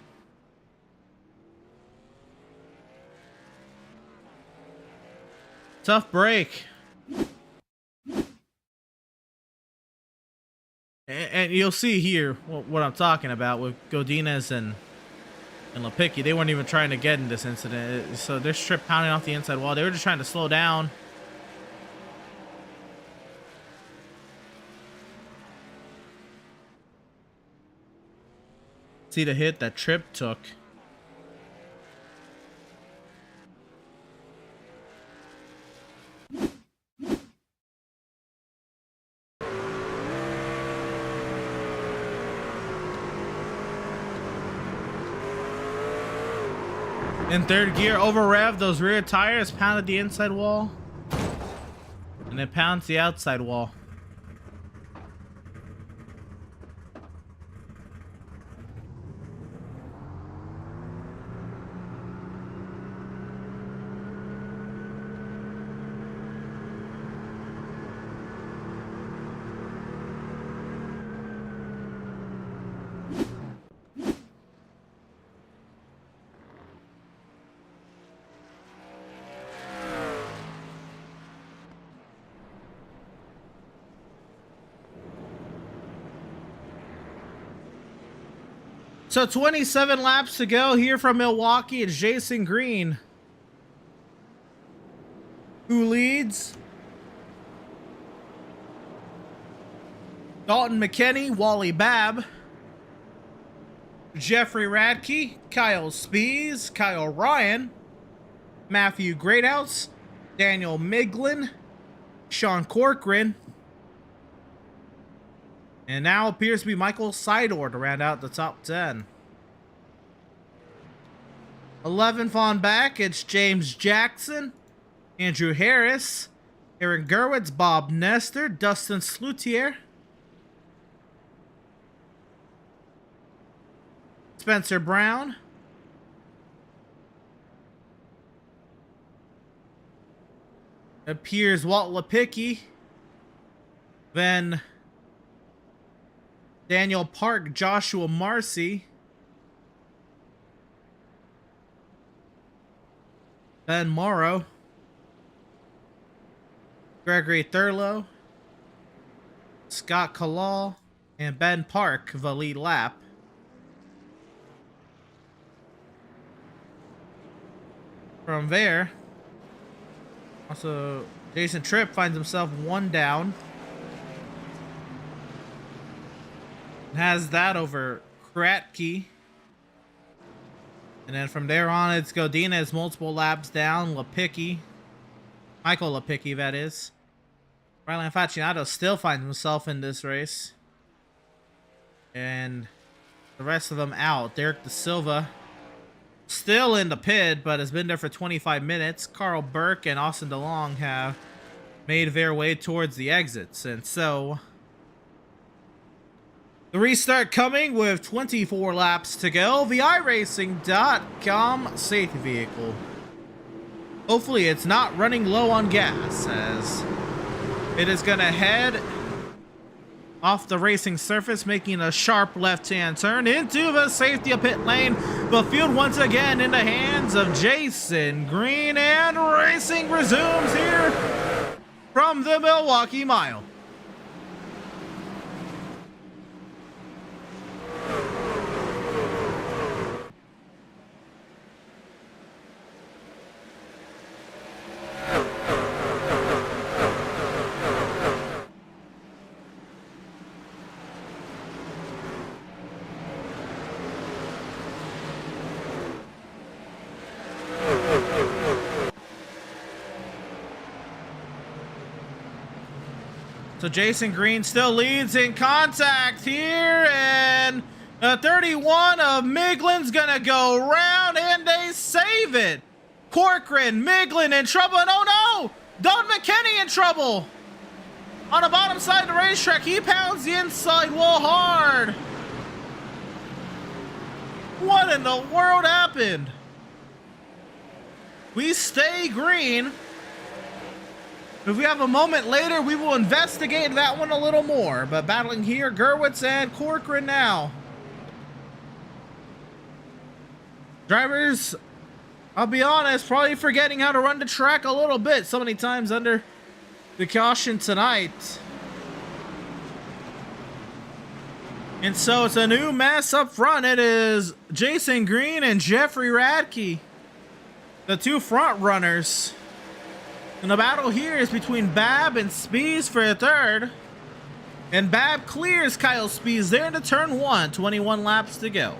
Tough break. And you'll see here what I'm talking about with Godinez and Lipicki. They weren't even trying to get in this incident. So they're strip pounding off the inside wall. They were just trying to slow down. See the hit that Tripp took. In third gear, over rev, those rear tires pounded the inside wall. And it pounds the outside wall. So 27 laps to go here from Milwaukee. It's Jason Green who leads. Dalton McKinney, Wally Babb, Jeffrey Radke, Kyle Spees, Kyle Ryan, Matthew Greathouse, Daniel Miglin, Sean Corcoran, and now appears to be Michael Seidor to round out the top 10. 11th on back, it's James Jackson, Andrew Harris, Aaron Gerwitz, Bob Nestor, Dustin Sloutier, Spencer Brown, appears Walt Lipicki, then Daniel Park, Joshua Marcy, Ben Morrow, Gregory Thurlow, Scott Kalal, and Ben Park, the lead lap. From there, also Jason Tripp finds himself one down. Has that over Kratke. And then from there on, it's Godinez multiple laps down. Lipicki. Michael Lipicki, that is. Rylan Facinato still finds himself in this race. And the rest of them out. Derek De Silva still in the pit, but has been there for 25 minutes. Carl Burke and Austin DeLong have made their way towards the exits. And so the restart coming with 24 laps to go. The iRacing.com safety vehicle. Hopefully it's not running low on gas, as it is going to head off the racing surface, making a sharp left-hand turn into the safety of pit lane. The field once again in the hands of Jason Green, and racing resumes here from the Milwaukee Mile. So Jason Green still leads in contact here, and the 31 of Miglin's gonna go round, and they save it. Corcoran, Miglin in trouble, and oh no! Don McKinney in trouble! On the bottom side of the racetrack, he pounds the inside wall hard. What in the world happened? We stay green. If we have a moment later, we will investigate that one a little more. But battling here, Gerwitz and Corcoran now. Drivers, I'll be honest, probably forgetting how to run the track a little bit so many times under the caution tonight. And so it's a new mess up front. It is Jason Green and Jeffrey Radke, the two front runners. And the battle here is between Bab and Spees for a third. And Bab clears Kyle Spees there into turn 1, 21 laps to go.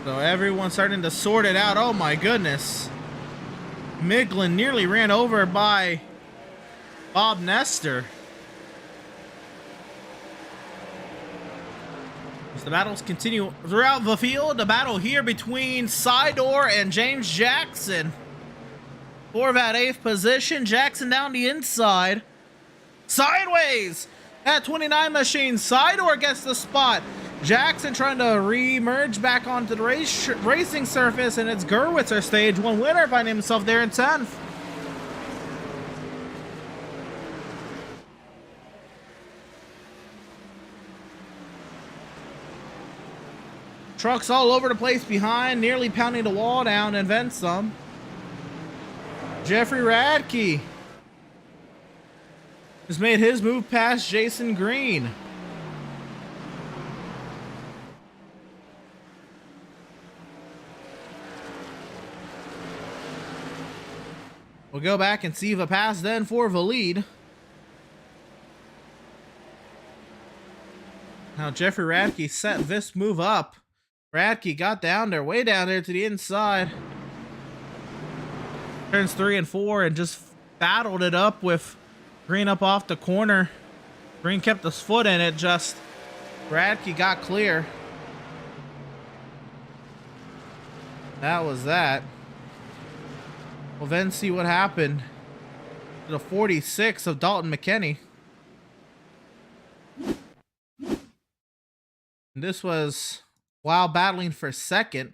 So everyone's starting to sort it out. Oh my goodness. Miglin nearly ran over by Bob Nestor. As the battles continue throughout the field, the battle here between Sidor and James Jackson for that 8th position. Jackson down the inside. Sideways at 29 machine. Sidor gets the spot. Jackson trying to re-emerge back onto the racing surface, and it's Gerwitz, stage 1 winner, finding himself there in 10th. Trucks all over the place behind, nearly pounding the wall down and then some. Jeffrey Radke has made his move past Jason Green. We'll go back and see the pass then for the lead. Now Jeffrey Radke set this move up. Radke got down there, way down there to the inside. Turns 3 and 4 and just battled it up with Green up off the corner. Green kept his foot in it, just Radke got clear. That was that. We'll then see what happened to the 46 of Dalton McKinney. And this was while battling for second.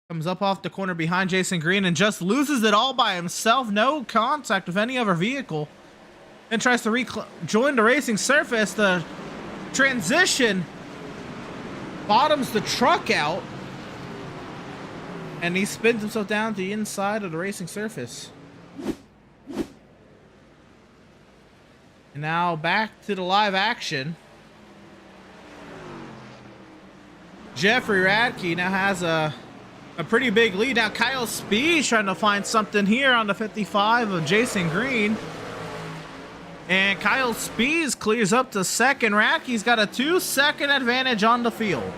Comes up off the corner behind Jason Green and just loses it all by himself. No contact with any other vehicle. Then tries to join the racing surface. The transition bottoms the truck out. And he spins himself down to the inside of the racing surface. And now back to the live action. Jeffrey Radke now has a pretty big lead. Now Kyle Spees trying to find something here on the 55 of Jason Green. And Kyle Spees clears up to second. Radke's got a 2-second advantage on the field.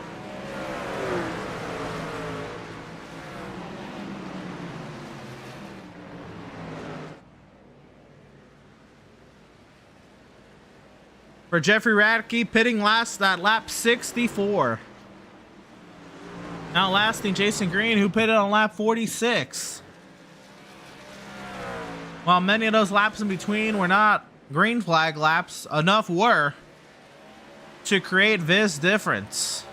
For Jeffrey Radke, pitting last at lap 64. Outlasting Jason Green, who pitted on lap 46. While many of those laps in between were not green flag laps, enough were to create this difference.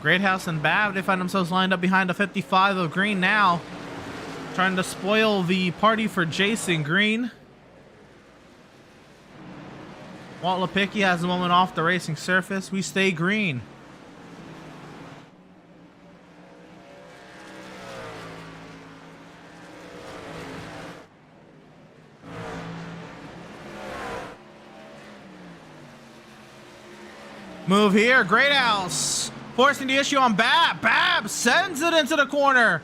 Greathouse and Bab, they find themselves lined up behind the 55 of Green now. Trying to spoil the party for Jason Green. Walt Lipicki has a moment off the racing surface. We stay green. Move here, Greathouse. Forcing the issue on Bab. Bab sends it into the corner.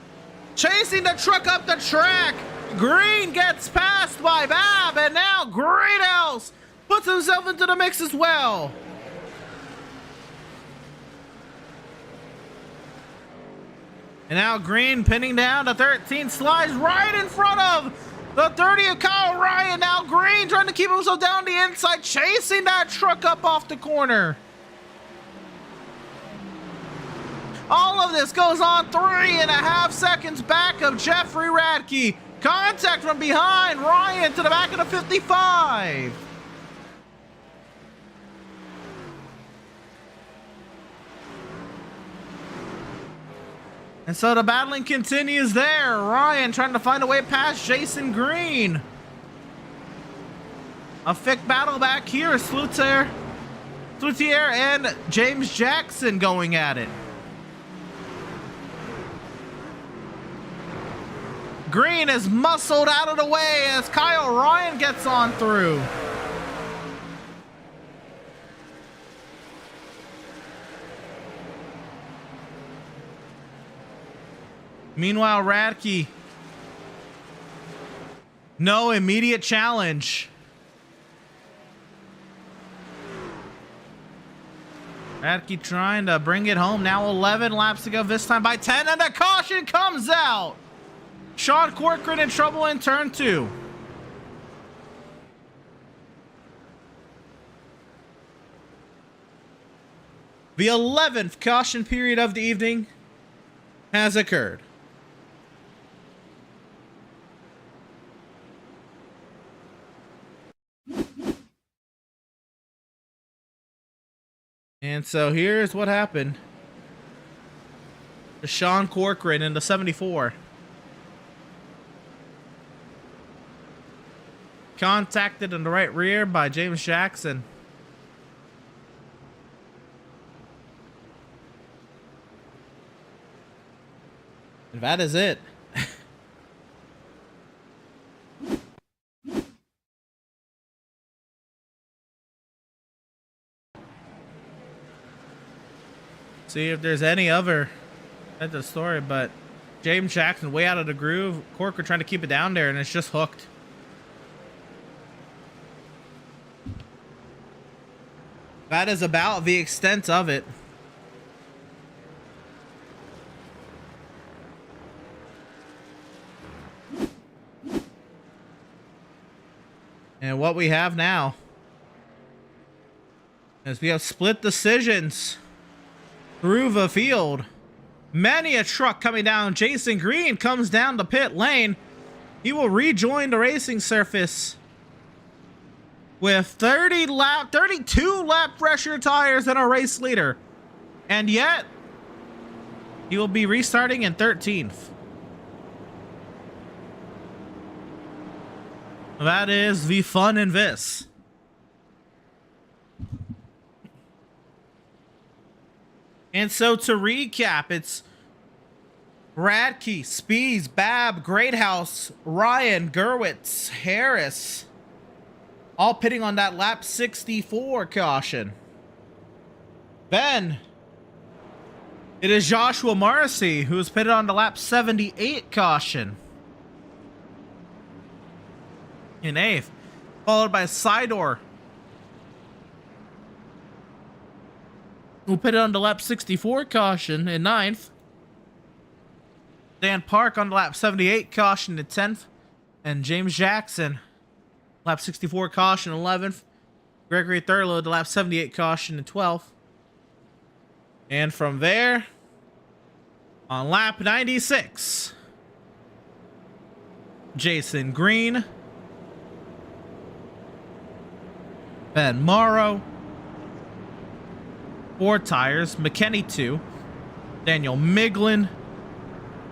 Chasing the truck up the track. Green gets passed by Bab, and now Greathouse puts himself into the mix as well. And now Green pinning down the 13, slides right in front of the 30 of Kyle Ryan. Now Green trying to keep himself down the inside, chasing that truck up off the corner. All of this goes on 3.5 seconds back of Jeffrey Radke. Contact from behind, Ryan to the back of the 55. And so the battling continues there. Ryan trying to find a way past Jason Green. A thick battle back here. Slutier and James Jackson going at it. Green is muscled out of the way as Kyle Ryan gets on through. Meanwhile, Radke, no immediate challenge. Radke trying to bring it home. Now 11 laps to go, this time by 10, and the caution comes out. Sean Corcoran in trouble in turn 2. The 11th caution period of the evening has occurred. And so here's what happened to Sean Corcoran in the 74. Contacted in the right rear by James Jackson. And that is it. See if there's any other at the story, but James Jackson way out of the groove. Corker trying to keep it down there, and it's just hooked. That is about the extent of it. And what we have now is we have split decisions through the field. Many a truck coming down. Jason Green comes down the pit lane. He will rejoin the racing surface with 32 lap pressure tires and a race leader. And yet, he will be restarting in 13th. That is the fun in this. And so to recap, it's Radke, Spees, Bab, Greathouse, Ryan, Gerwitz, Harris, all pitting on that lap 64 caution. Then it is Joshua Morrissey who is pitted on the lap 78 caution in 8th, followed by Sidor, who pitted on the lap 64 caution in 9th. Dan Park on the lap 78 caution in 10th, and James Jackson lap 64 caution 11th. Gregory Thurlow the lap 78 caution in 12th. And from there, on lap 96, Jason Green, Ben Morrow, 4 tires, McKinney 2, Daniel Miglin,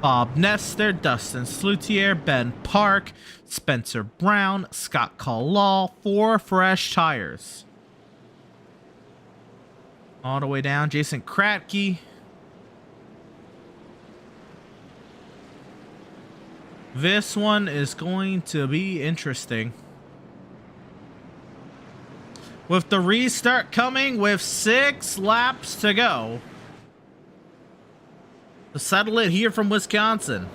Bob Nestor, Dustin Slutier, Ben Park, Spencer Brown, Scott Kalal, 4 fresh tires. All the way down, Jason Kratke. This one is going to be interesting. With the restart coming with 6 laps to go. To settle it here from Wisconsin.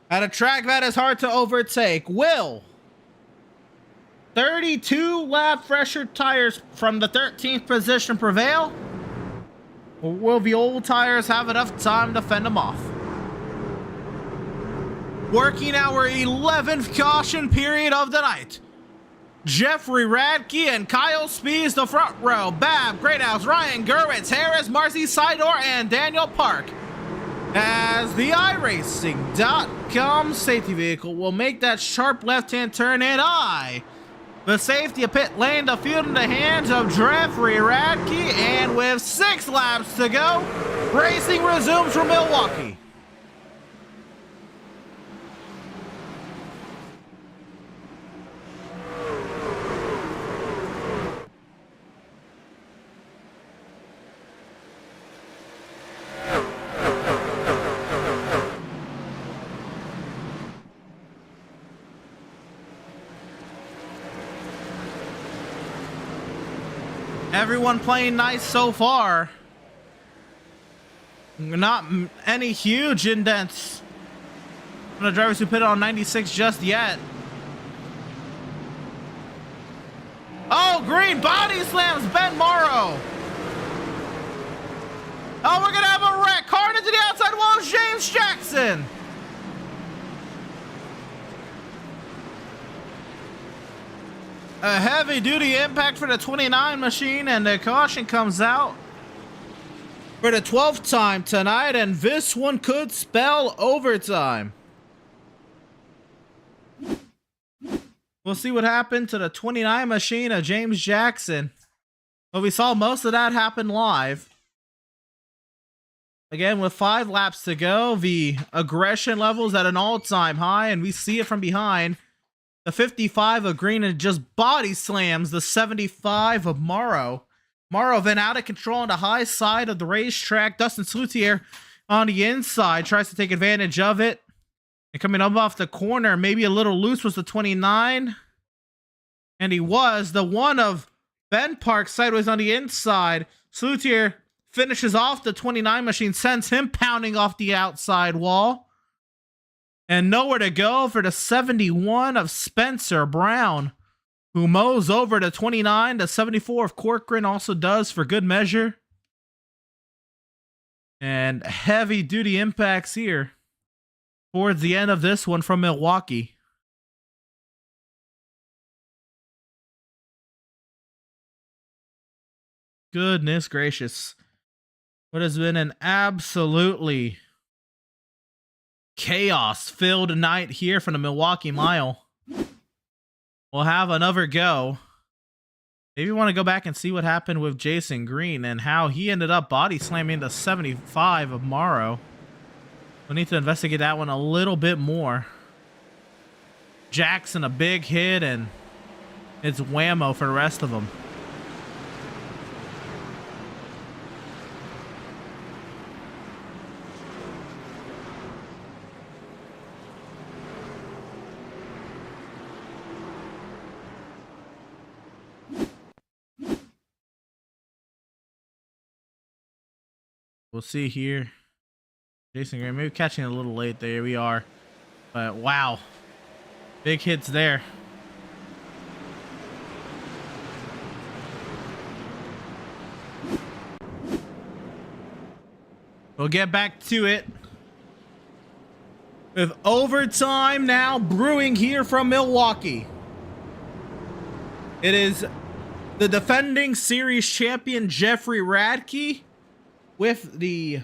At a track that is hard to overtake, will 32 lap fresher tires from the 13th position prevail? Or will the old tires have enough time to fend them off? Working our 11th caution period of the night. Jeffrey Radke and Kyle Spees, the front row. Bab, Greathouse, Ryan Gerwitz, Harris, Marcy Sidor, and Daniel Park. As the iRacing.com safety vehicle will make that sharp left-hand turn, and the safety of pit lane, the field in the hands of Jeffrey Radke, and with 6 laps to go, racing resumes from Milwaukee. Everyone playing nice so far. Not any huge indents from the drivers who put it on 96 just yet. Oh, green body slams Ben Morrow. Oh, we're gonna have a wreck. Hard into the outside wall, James Jackson. A heavy-duty impact for the 29 machine, and the caution comes out for the 12th time tonight, and this one could spell overtime. We'll see what happened to the 29 machine of James Jackson. But we saw most of that happen live. Again, with 5 laps to go, the aggression level's at an all-time high, and we see it from behind. The 55 of Green, and just body slams the 75 of Morrow. Morrow then out of control on the high side of the racetrack. Dustin Slutier on the inside tries to take advantage of it. And coming up off the corner, maybe a little loose, was the 29. And he was. The one of Ben Park sideways on the inside. Slutier finishes off the 29 machine, sends him pounding off the outside wall. And nowhere to go for the 71 of Spencer Brown, who mows over the 29. The 74 of Corcoran also does for good measure. And heavy-duty impacts here towards the end of this one from Milwaukee. Goodness gracious. What has been an absolutely chaos-filled night here from the Milwaukee Mile. We'll have another go. Maybe we want to go back and see what happened with Jason Green and how he ended up body slamming the 75 of Morrow. We'll need to investigate that one a little bit more. Jackson a big hit, and it's whammo for the rest of them. We'll see here. Jason Green, maybe catching it a little late there. We are. But wow. Big hits there. We'll get back to it. With overtime now brewing here from Milwaukee. It is the defending series champion Jeffrey Radke with the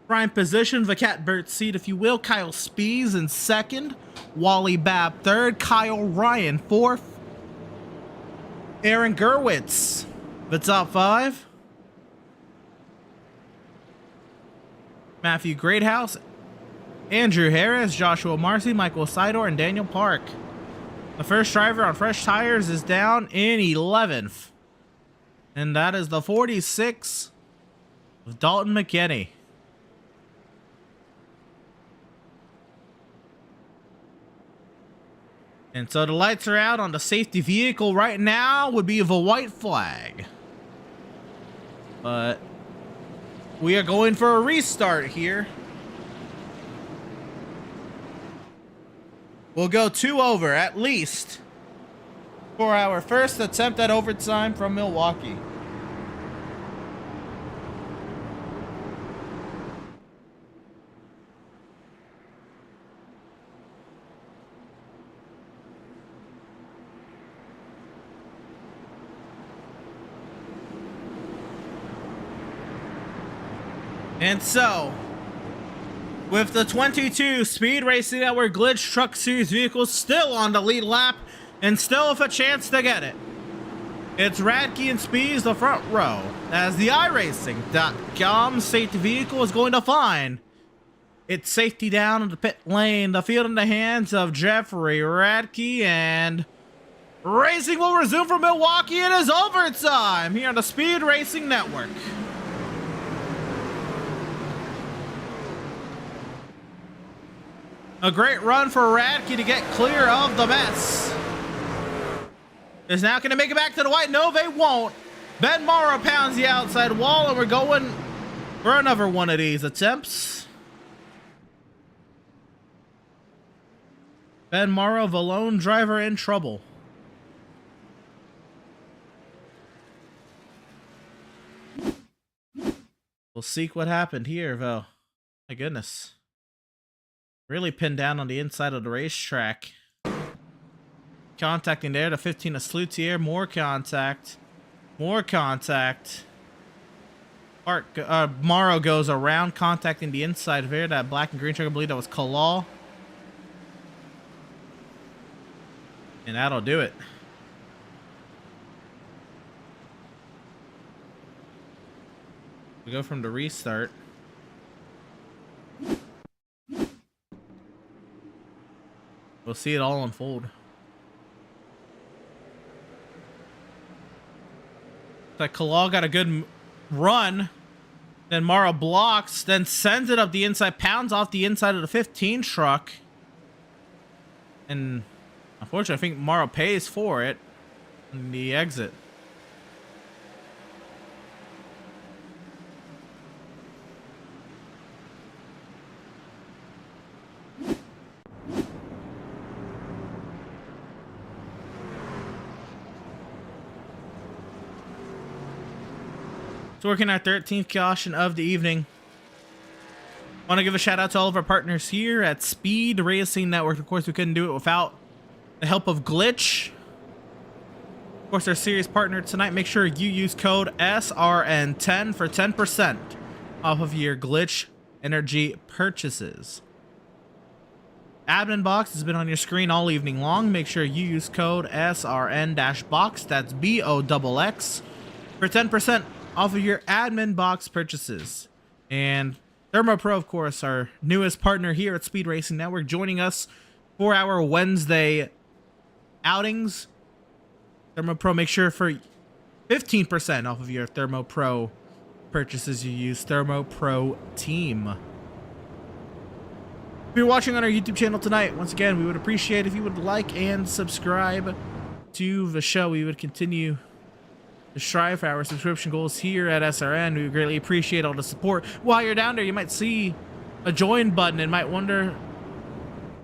prime position, the catbird seat, if you will. Kyle Spees in second, Wally Babb third, Kyle Ryan fourth, Aaron Gerwitz, the top 5. Matthew Greathouse, Andrew Harris, Joshua Marcy, Michael Sidor, and Daniel Park. The first driver on fresh tires is down in 11th. And that is the 46 of Dalton McKinney. And so the lights are out on the safety vehicle right now would be the white flag. But we are going for a restart here. We'll go 2 over at least for our first attempt at overtime from Milwaukee. And so, with the 22 Speed Racing Network Glytch Truck Series vehicles still on the lead lap and still with a chance to get it, it's Radke and Speeds the front row as the iRacing.com safety vehicle is going to find its safety down in the pit lane. The field in the hands of Jeffrey Radke, and racing will resume for Milwaukee. It is overtime here on the Speed Racing Network. A great run for Radke to get clear of the mess. Is now going to make it back to the white. No, they won't. Ben Morrow pounds the outside wall, and we're going for another one of these attempts. Ben Morrow, the lone driver, in trouble. We'll see what happened here, though. My goodness. Really pinned down on the inside of the racetrack. Contacting there to 15 of Sloutier. More contact. More contact. Morrow goes around, contacting the inside there. That black and green truck, I believe that was Kalal. And that'll do it. We go from the restart. We'll see it all unfold. Like Kalal got a good run. Then Morrow blocks, then sends it up the inside, pounds off the inside of the 15 truck. And unfortunately, I think Morrow pays for it in the exit. So working our 13th caution of the evening. Want to give a shout out to all of our partners here at Speed Racing Network. Of course, we couldn't do it without the help of Glytch. Of course, our series partner tonight. Make sure you use code SRN10 for 10% off of your Glytch energy purchases. Admin box has been on your screen all evening long. Make sure you use code SRN-box. That's BOXX for 10% off of your admin box purchases. And ThermoPro, of course, our newest partner here at Speed Racing Network, joining us for our Wednesday outings. ThermoPro, make sure for 15% off of your ThermoPro purchases you use ThermoPro Team. If you're watching on our YouTube channel tonight, once again, we would appreciate if you would like and subscribe to the show. We would continue to strive for our subscription goals here at SRN. We greatly appreciate all the support. While you're down there, you might see a join button and might wonder,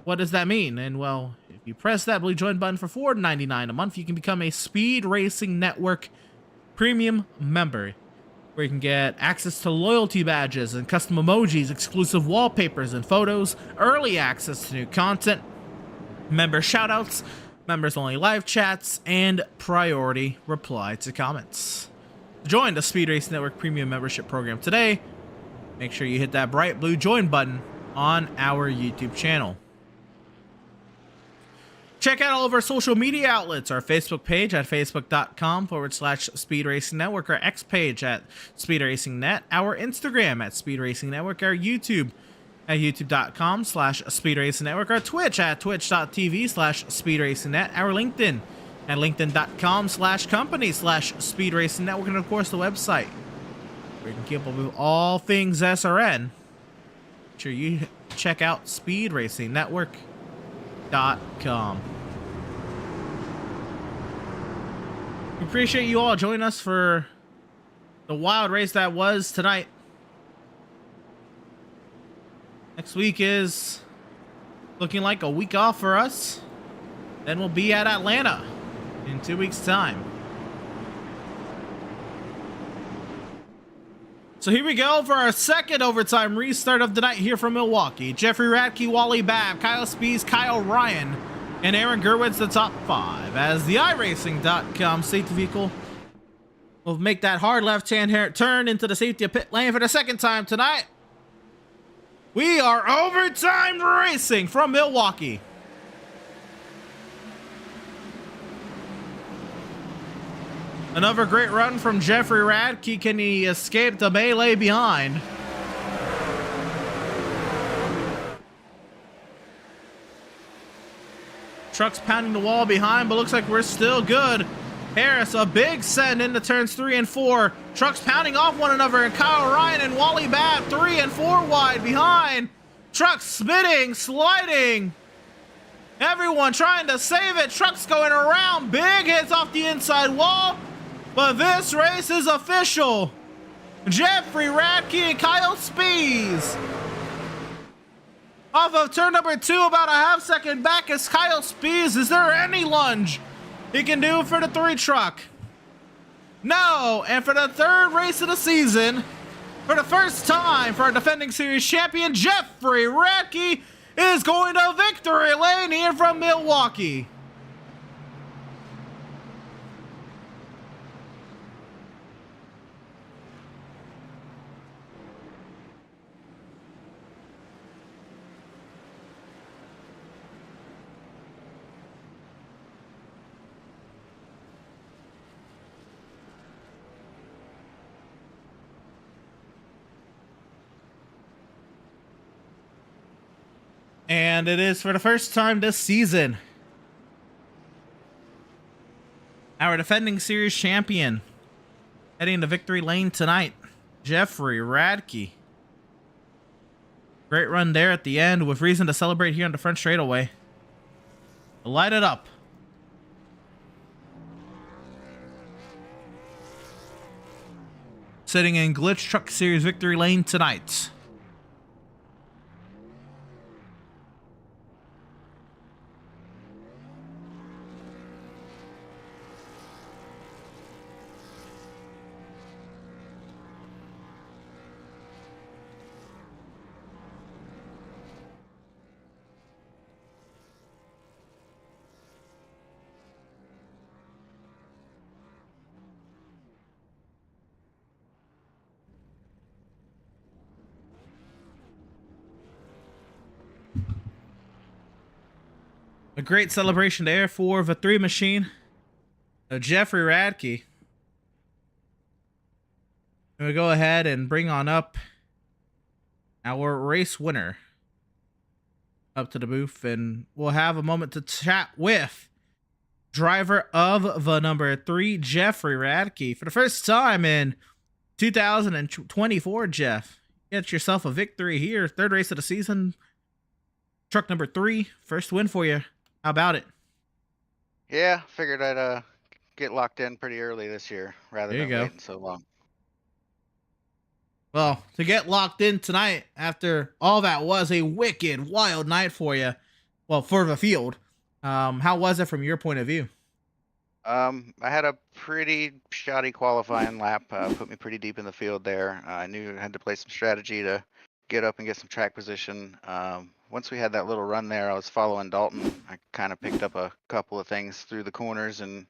what does that mean? And well, if you press that blue join button for $4.99 a month, you can become a Speed Racing Network premium member, where you can get access to loyalty badges and custom emojis, exclusive wallpapers and photos, early access to new content, member shoutouts, members only live chats, and priority reply to comments. Join the Speed Racing Network Premium Membership Program today. Make sure you hit that bright blue join button on our YouTube channel. Check out all of our social media outlets, our Facebook page at facebook.com/Speed Racing Network, our X page at Speed Racing Net, our Instagram at Speed Racing Network, our YouTube at youtube.com/Speed Racing Network, our Twitch at twitch.tv/Speed Racing Net, our LinkedIn at linkedin.com/company/Speed Racing Network, and of course the website where you can keep up with all things SRN. Make sure you check out speedracingnetwork.com. We appreciate you all joining us for the wild race that was tonight. Next week is looking like a week off for us. Then we'll be at Atlanta in 2 weeks' time. So here we go for our second overtime restart of the night here from Milwaukee. Jeffrey Radke, Wally Babb, Kyle Spees, Kyle Ryan, and Aaron Gerwitz, the top five, as the iRacing.com safety vehicle will make that hard left-hand turn into the safety of pit lane for the second time tonight. We are overtime racing from Milwaukee. Another great run from Jeffrey Radke. Can he escape the melee behind? Truck's pounding the wall behind, but looks like we're still good. Harris, a big send into turns 3 and 4. Trucks pounding off one another, and Kyle Ryan and Wally Babb 3 and 4 wide behind. Trucks spinning, sliding. Everyone trying to save it. Trucks going around. Big hits off the inside wall. But this race is official. Jeffrey Radke and Kyle Spees. Off of turn number 2, about a half second back is Kyle Spees. Is there any lunge he can do for the 3 truck? No. And for the third race of the season, for the first time for our defending series champion, Jeffrey Radke is going to victory lane here from Milwaukee. And it is for the first time this season, our defending series champion heading to victory lane tonight, Jeffrey Radke. Great run there at the end with reason to celebrate here on the front straightaway. Light it up. Sitting in Glytch Truck Series victory lane tonight. A great celebration there for the 3 machine of Jeffrey Radke. And we go ahead and bring on up our race winner up to the booth, and we'll have a moment to chat with driver of the number 3, Jeffrey Radke. For the first time in 2024, Jeff, get yourself a victory here. 3rd race of the season. Truck number 3, first win for you. How about it? Yeah, figured I'd get locked in pretty early this year rather than waiting so long. Well, to get locked in tonight after all that was a wicked, wild night for you, well, for the field, how was it from your point of view? I had a pretty shoddy qualifying lap, put me pretty deep in the field there. I knew I had to play some strategy to get up and get some track position. Once we had that little run there, I was following Dalton. I kind of picked up a couple of things through the corners and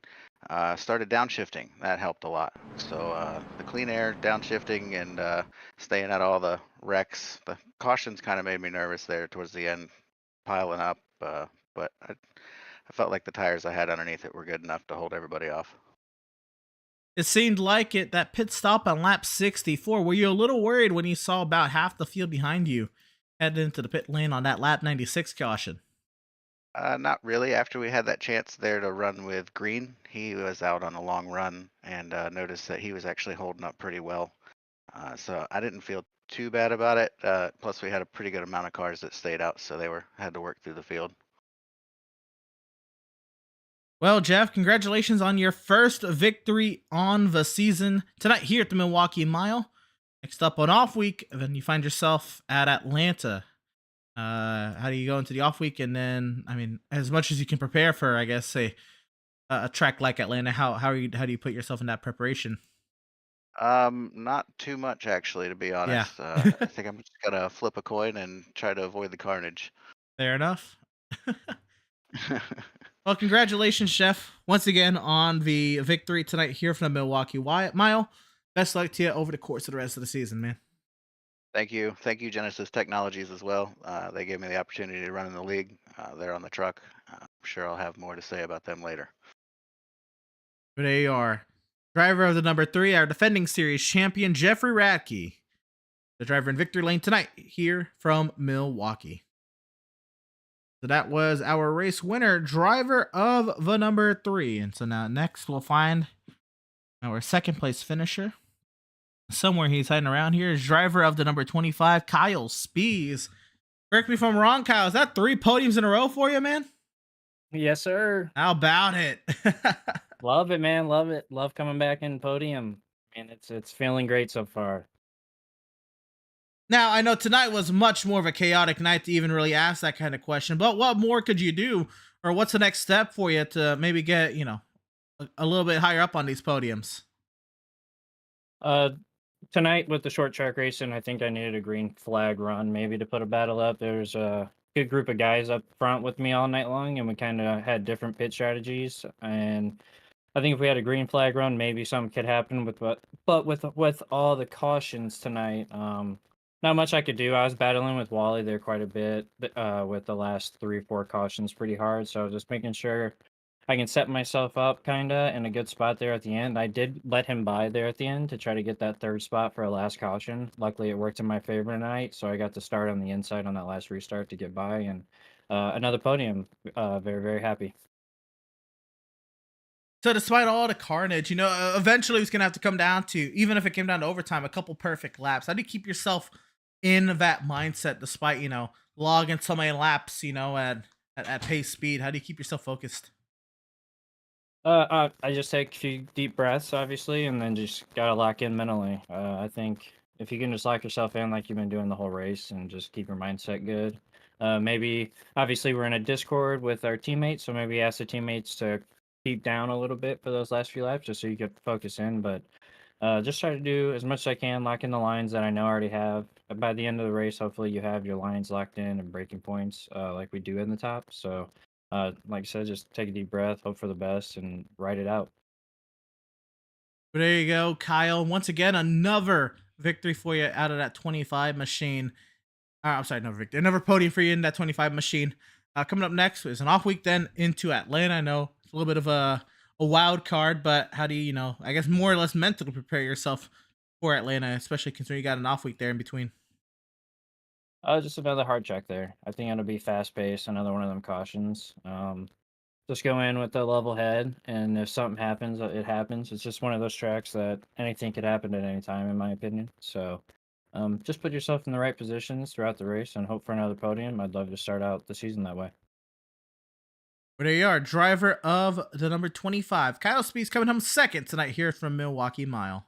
started downshifting. That helped a lot. So the clean air, downshifting, and staying at all the wrecks. The cautions kind of made me nervous there towards the end, piling up. But I I felt like the tires I had underneath it were good enough to hold everybody off. It seemed like it. That pit stop on lap 64. Were you a little worried when you saw about half the field behind you heading into the pit lane on that lap 96 caution? Not really. After we had that chance there to run with Green, he was out on a long run and noticed that he was actually holding up pretty well. So I didn't feel too bad about it. Plus, we had a pretty good amount of cars that stayed out, so had to work through the field. Well, Jeff, congratulations on your first victory on the season tonight here at the Milwaukee Mile. Next up on off week, then you find yourself at Atlanta. How do you go into the off week? And then, I mean, as much as you can prepare for, I guess, say a track like Atlanta, how do you put yourself in that preparation? Not too much actually, to be Yeah, honest. I think I'm just gonna flip a coin and try to avoid the carnage. fair enough. Well, congratulations, Chef, once again on the victory tonight here from the Milwaukee Mile. Best luck to you over the course of the rest of the season, man. Thank you, Genesis Technologies as well. They gave me the opportunity to run in the league. They're on the truck. I'm sure I'll have more to say about them later. But there you are. Driver of the number 3, our defending series champion, Jeffrey Radke. The driver in victory lane tonight here from Milwaukee. So that was our race winner, driver of the number 3. And so now next we'll find our second place finisher. Somewhere he's hiding around here is driver of the number 25, Kyle Spees. Correct me if I'm wrong, Kyle. Is that 3 podiums in a row for you, man? Yes, sir. How about it? Love it, man. Love it. Love coming back in podium. And it's feeling great so far. Now, I know tonight was much more of a chaotic night to even really ask that kind of question, but what more could you do? Or what's the next step for you to maybe get, a little bit higher up on these podiums? Tonight with the short track racing, I think I needed a green flag run maybe to put a battle up. There's a good group of guys up front with me all night long, and we kind of had different pit strategies. And I think if we had a green flag run, maybe something could happen but with all the cautions tonight, not much I could do. I was battling with Wally there quite a bit with the last 3 or 4 cautions pretty hard. So just making sure I can set myself up kind of in a good spot there at the end. I did let him by there at the end to try to get that 3rd spot for a last caution. Luckily, it worked in my favor tonight, so I got to start on the inside on that last restart to get by, and another podium. Very, very happy. So despite all the carnage, eventually it's going to have to come down to, even if it came down to overtime, a couple perfect laps. How do you keep yourself in that mindset despite, logging so many laps, at pace speed? How do you keep yourself focused? I just take a few deep breaths, obviously, and then just gotta lock in mentally. I think if you can just lock yourself in like you've been doing the whole race and just keep your mindset good. Maybe, obviously, we're in a Discord with our teammates, so maybe ask the teammates to keep down a little bit for those last few laps just so you can focus in. But just try to do as much as I can, lock in the lines that I know I already have. By the end of the race, hopefully you have your lines locked in and breaking points like we do in the top. So like I said, just take a deep breath, hope for the best, and ride it out. But there you go, Kyle. Once again, another victory for you out of that 25 machine. I'm sorry, another victory. Another podium for you in that 25 machine. Coming up next is an off week then into Atlanta. I know it's a little bit of a wild card, but how do you, I guess more or less mentally prepare yourself for Atlanta, especially considering you got an off week there in between? Just another hard track there. I think it'll be fast paced, another one of them cautions. Just go in with a level head, and if something happens, it happens. It's just one of those tracks that anything could happen at any time, in my opinion. So just put yourself in the right positions throughout the race and hope for another podium. I'd love to start out the season that way. Well, there you are, driver of the number 25, Kyle Spees, coming home second tonight here from Milwaukee Mile.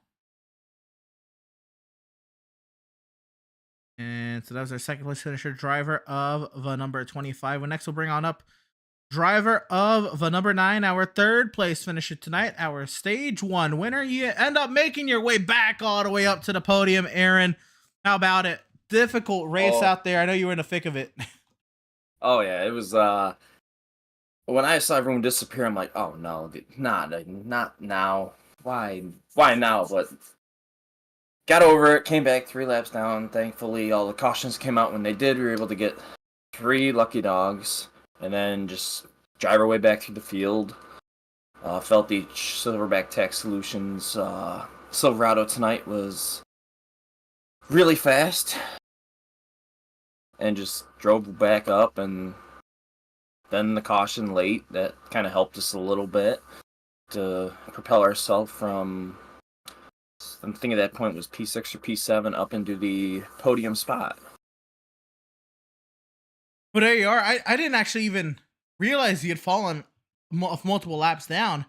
And so that was our second place finisher, driver of the number 25. Well, next we'll bring on up driver of the number 9, our 3rd place finisher tonight, our stage 1 winner. You end up making your way back all the way up to the podium, Aaron. How about it? Difficult race out there. I know you were in the thick of it. Oh yeah, it was. When I saw everyone disappear, I'm like, oh no, not now. Why now? But got over it, came back 3 laps down. Thankfully, all the cautions came out when they did. We were able to get 3 lucky dogs, and then just drive our way back through the field. Felt each Silverback Tech Solutions Silverado tonight was really fast, and just drove back up, and then the caution late that kind of helped us a little bit to propel ourselves from, I'm thinking at that point was P6 or P7 up into the podium spot. But there you are. I didn't actually even realize he had fallen multiple laps down,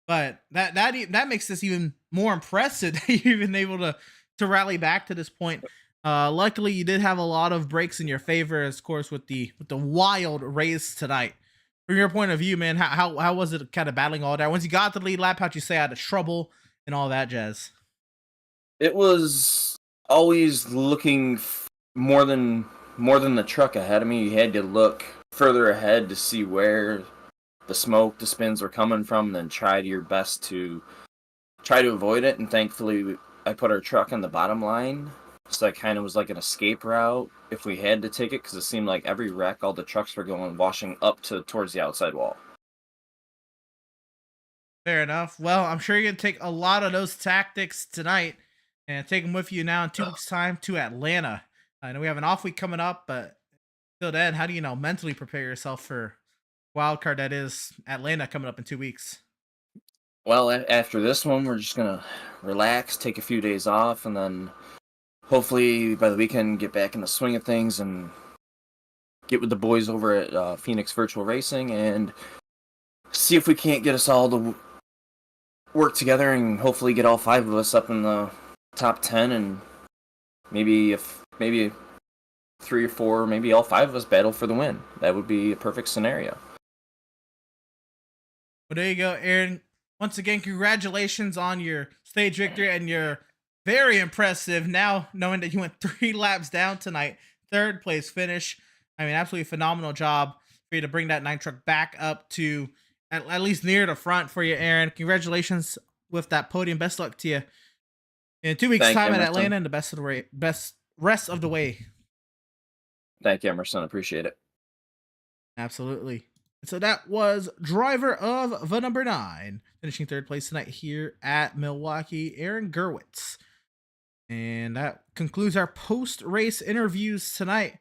but that makes this even more impressive that you've been able to rally back to this point. Luckily, you did have a lot of breaks in your favor, of course, with the wild race tonight. From your point of view, man, how was it kind of battling all that? Once you got the lead lap, how'd you say out of trouble and all that jazz? It was always looking more than the truck ahead of me. You had to look further ahead to see where the smoke, the spins were coming from, and then try your best to try to avoid it. And thankfully, I put our truck on the bottom line, so that kind of was like an escape route if we had to take it, because it seemed like every wreck, all the trucks were going washing up towards the outside wall. Fair enough. Well, I'm sure you're gonna take a lot of those tactics tonight and take them with you now in 2 weeks' time to Atlanta. I know we have an off week coming up, but till then, how do you mentally prepare yourself for wild card that is Atlanta coming up in 2 weeks? Well, after this one, we're just gonna relax, take a few days off, and then hopefully by the weekend get back in the swing of things and get with the boys over at Phoenix Virtual Racing and see if we can't get us all to work together and hopefully get all 5 of us up in the top 10, and maybe 3 or 4, maybe all 5 of us battle for the win. That would be a perfect scenario. Well, there you go, Aaron. Once again, congratulations on your stage victory and your very impressive, now knowing that you went 3 laps down tonight, 3rd place finish. I mean, absolutely phenomenal job for you to bring that 9 truck back up to at least near the front for you, Aaron. Congratulations with that podium. Best luck to you in 2 weeks' time at Atlanta, and the best rest of the way. Thank you, Emerson. Appreciate it. Absolutely. So that was driver of the number 9, finishing 3rd place tonight here at Milwaukee, Aaron Gerwitz. And that concludes our post-race interviews tonight.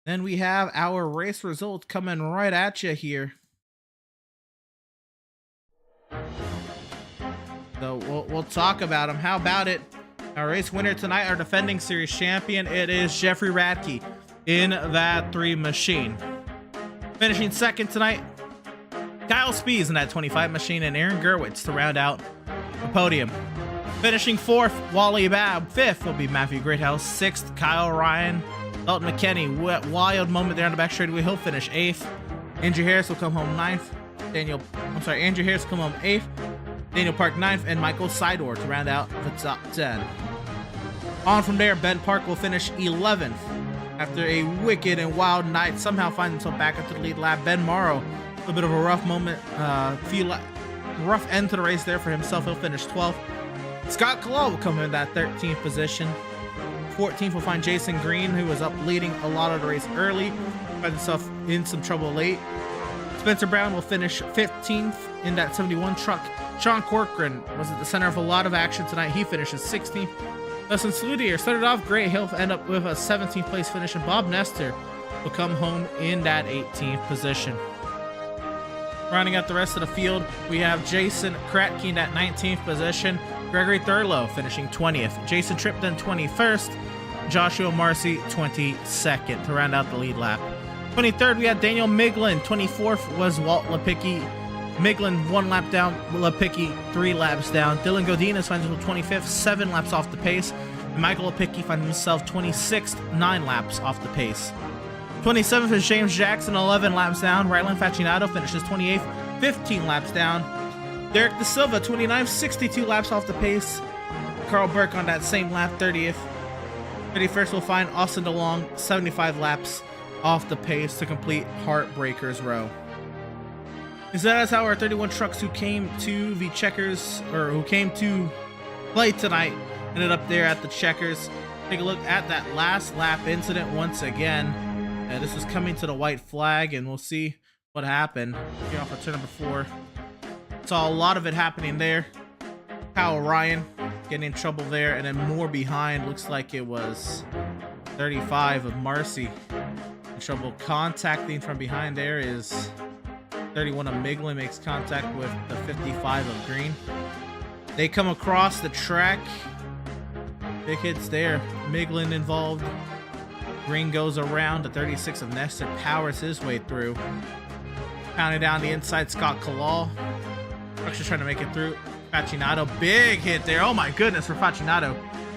Then we have our race results coming right at you here. So we'll talk about them. How about it? Our race winner tonight, our defending series champion, it is Jeffrey Radke in that 3 machine. Finishing 2nd tonight, Kyle Spees in that 25 machine, and Aaron Gerwitz to round out the podium. Finishing 4th, Wally Babb. 5th will be Matthew Greathouse. 6th, Kyle Ryan. Dalton McKinney, wild moment there on the back straightaway. He'll finish 8th. Andrew Harris will come home 9th. Andrew Harris will come home 8th. Daniel Park 9th, and Michael Sidor to round out the top 10. On from there, Ben Park will finish 11th. After a wicked and wild night, somehow finds himself back up to the lead lap. Ben Morrow, a little bit of a rough moment, rough end to the race there for himself. He'll finish 12th. Scott Kalal will come in that 13th position. 14th will find Jason Green, who was up leading a lot of the race early, finds himself in some trouble late. Spencer Brown will finish 15th in that 71 truck. Sean Corcoran was at the center of a lot of action tonight. He finishes 16th. Dustin Slutier started off great. He'll end up with a 17th place finish, and Bob Nestor will come home in that 18th position. Rounding out the rest of the field, we have Jason Kratke in that 19th position. Gregory Thurlow finishing 20th. Jason Tripton 21st. Joshua Marcy 22nd to round out the lead lap. 23rd, we had Daniel Miglin. 24th was Walt Lepicki. Miglin 1 lap down, Lepicki 3 laps down. Dylan Godinez finds himself 25th, 7 laps off the pace. And Michael Lepicki finds himself 26th, 9 laps off the pace. 27th is James Jackson, 11 laps down. Rylan Facinato finishes 28th, 15 laps down. Derek De Silva, 29th, 62 laps off the pace. Carl Burke on that same lap, 30th. 31st will find Austin DeLong, 75 laps off the pace to complete Heartbreakers Row. So that is how our 31 trucks who came to the checkers, or who came to play tonight, ended up there at the checkers. Take a look at that last lap incident once again. This is coming to the white flag, and we'll see what happened. Get off of turn number 4. Saw a lot of it happening there. Kyle Ryan getting in trouble there, and then more behind. Looks like it was 35 of Marcy in trouble. Contacting from behind there is 31 of Miglin, makes contact with the 55 of Green. They come across the track. Big hits there. Miglin involved. Green goes around. The 36 of Nestor powers his way through. Pounding down the inside, Scott Kalal. Actually trying to make it through. Facinato, big hit there. Oh my goodness for Facinato.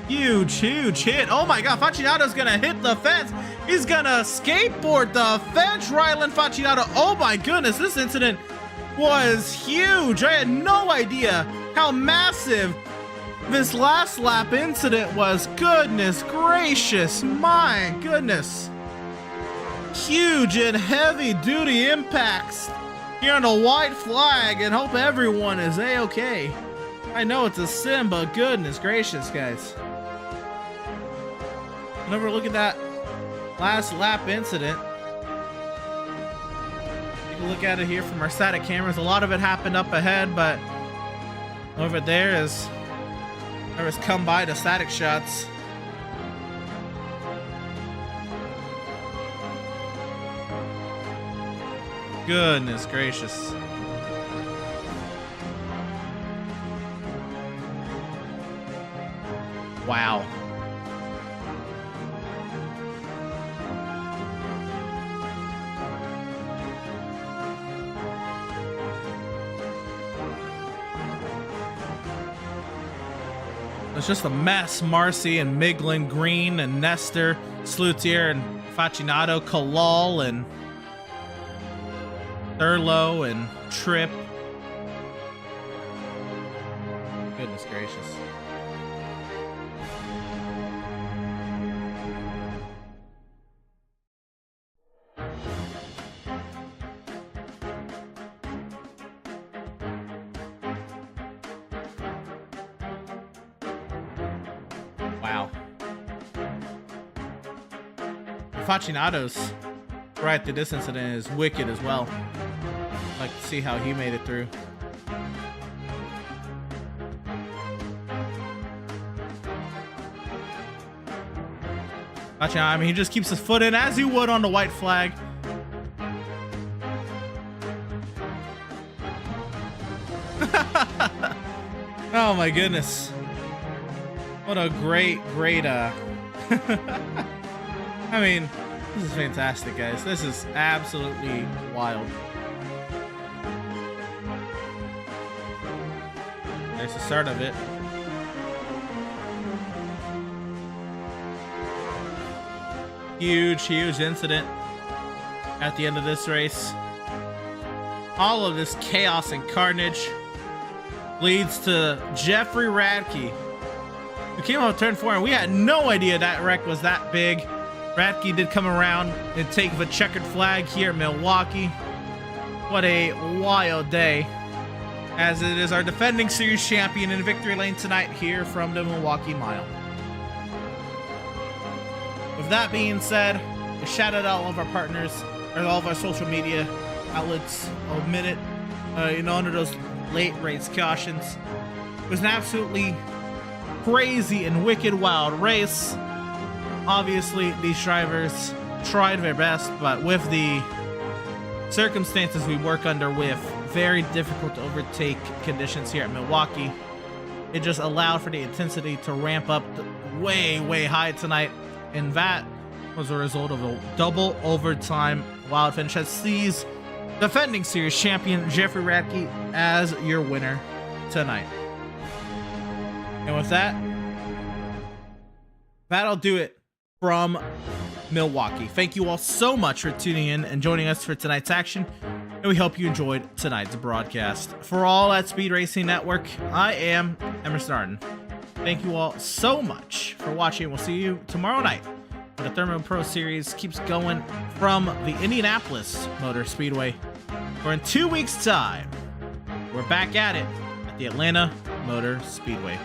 Huge hit. Oh my god, Facinato's gonna hit the fence. He's gonna skateboard the fence, Rylan Facinato. Oh my goodness, this incident was huge. I had no idea how massive this last lap incident was. Goodness gracious, my goodness. Huge and heavy duty impacts here on the white flag, and hope everyone is a-okay. I know it's a sim, but goodness gracious, guys. Whenever look at that last lap incident, take a look at it here from our static cameras. A lot of it happened up ahead, but over there is come by the static shots. Goodness gracious. Wow. It's just a mess. Marcy and Miglin, Green and Nestor, Slutier and Facinato, Kalal and Thurlow and Tripp. Goodness gracious. Wow. Facinato's right through this incident is wicked as well. I'd like to see how he made it through. I mean, he just keeps his foot in as he would on the white flag. Oh my goodness. What a great I mean, this is fantastic, guys. This is absolutely wild. There's the start of it. Huge incident at the end of this race. All of this chaos and carnage leads to Jeffrey Radke, who came out of turn 4, and we had no idea that wreck was that big. Radke did come around and take the checkered flag here in Milwaukee. What a wild day, as it is our defending series champion in victory lane tonight here from the Milwaukee Mile. With that being said, a shout out to all of our partners, or all of our social media outlets. Omit it, under those late race cautions. It was an absolutely crazy and wicked wild race. Obviously, these drivers tried their best, but with the circumstances we work under, with very difficult to overtake conditions here at Milwaukee, it just allowed for the intensity to ramp up way high tonight, and that was a result of a double overtime wild finish that sees defending series champion Jeffrey Radke as your winner tonight. And with that, that'll do it from Milwaukee. Thank you all so much for tuning in and joining us for tonight's action, and we hope you enjoyed tonight's broadcast. For all at Speed Racing Network, I am Emerson Arden. Thank you all so much for watching. We'll see you tomorrow night when the Thermo Pro Series keeps going from the Indianapolis Motor Speedway. For in 2 weeks' time, we're back at it at the Atlanta Motor Speedway.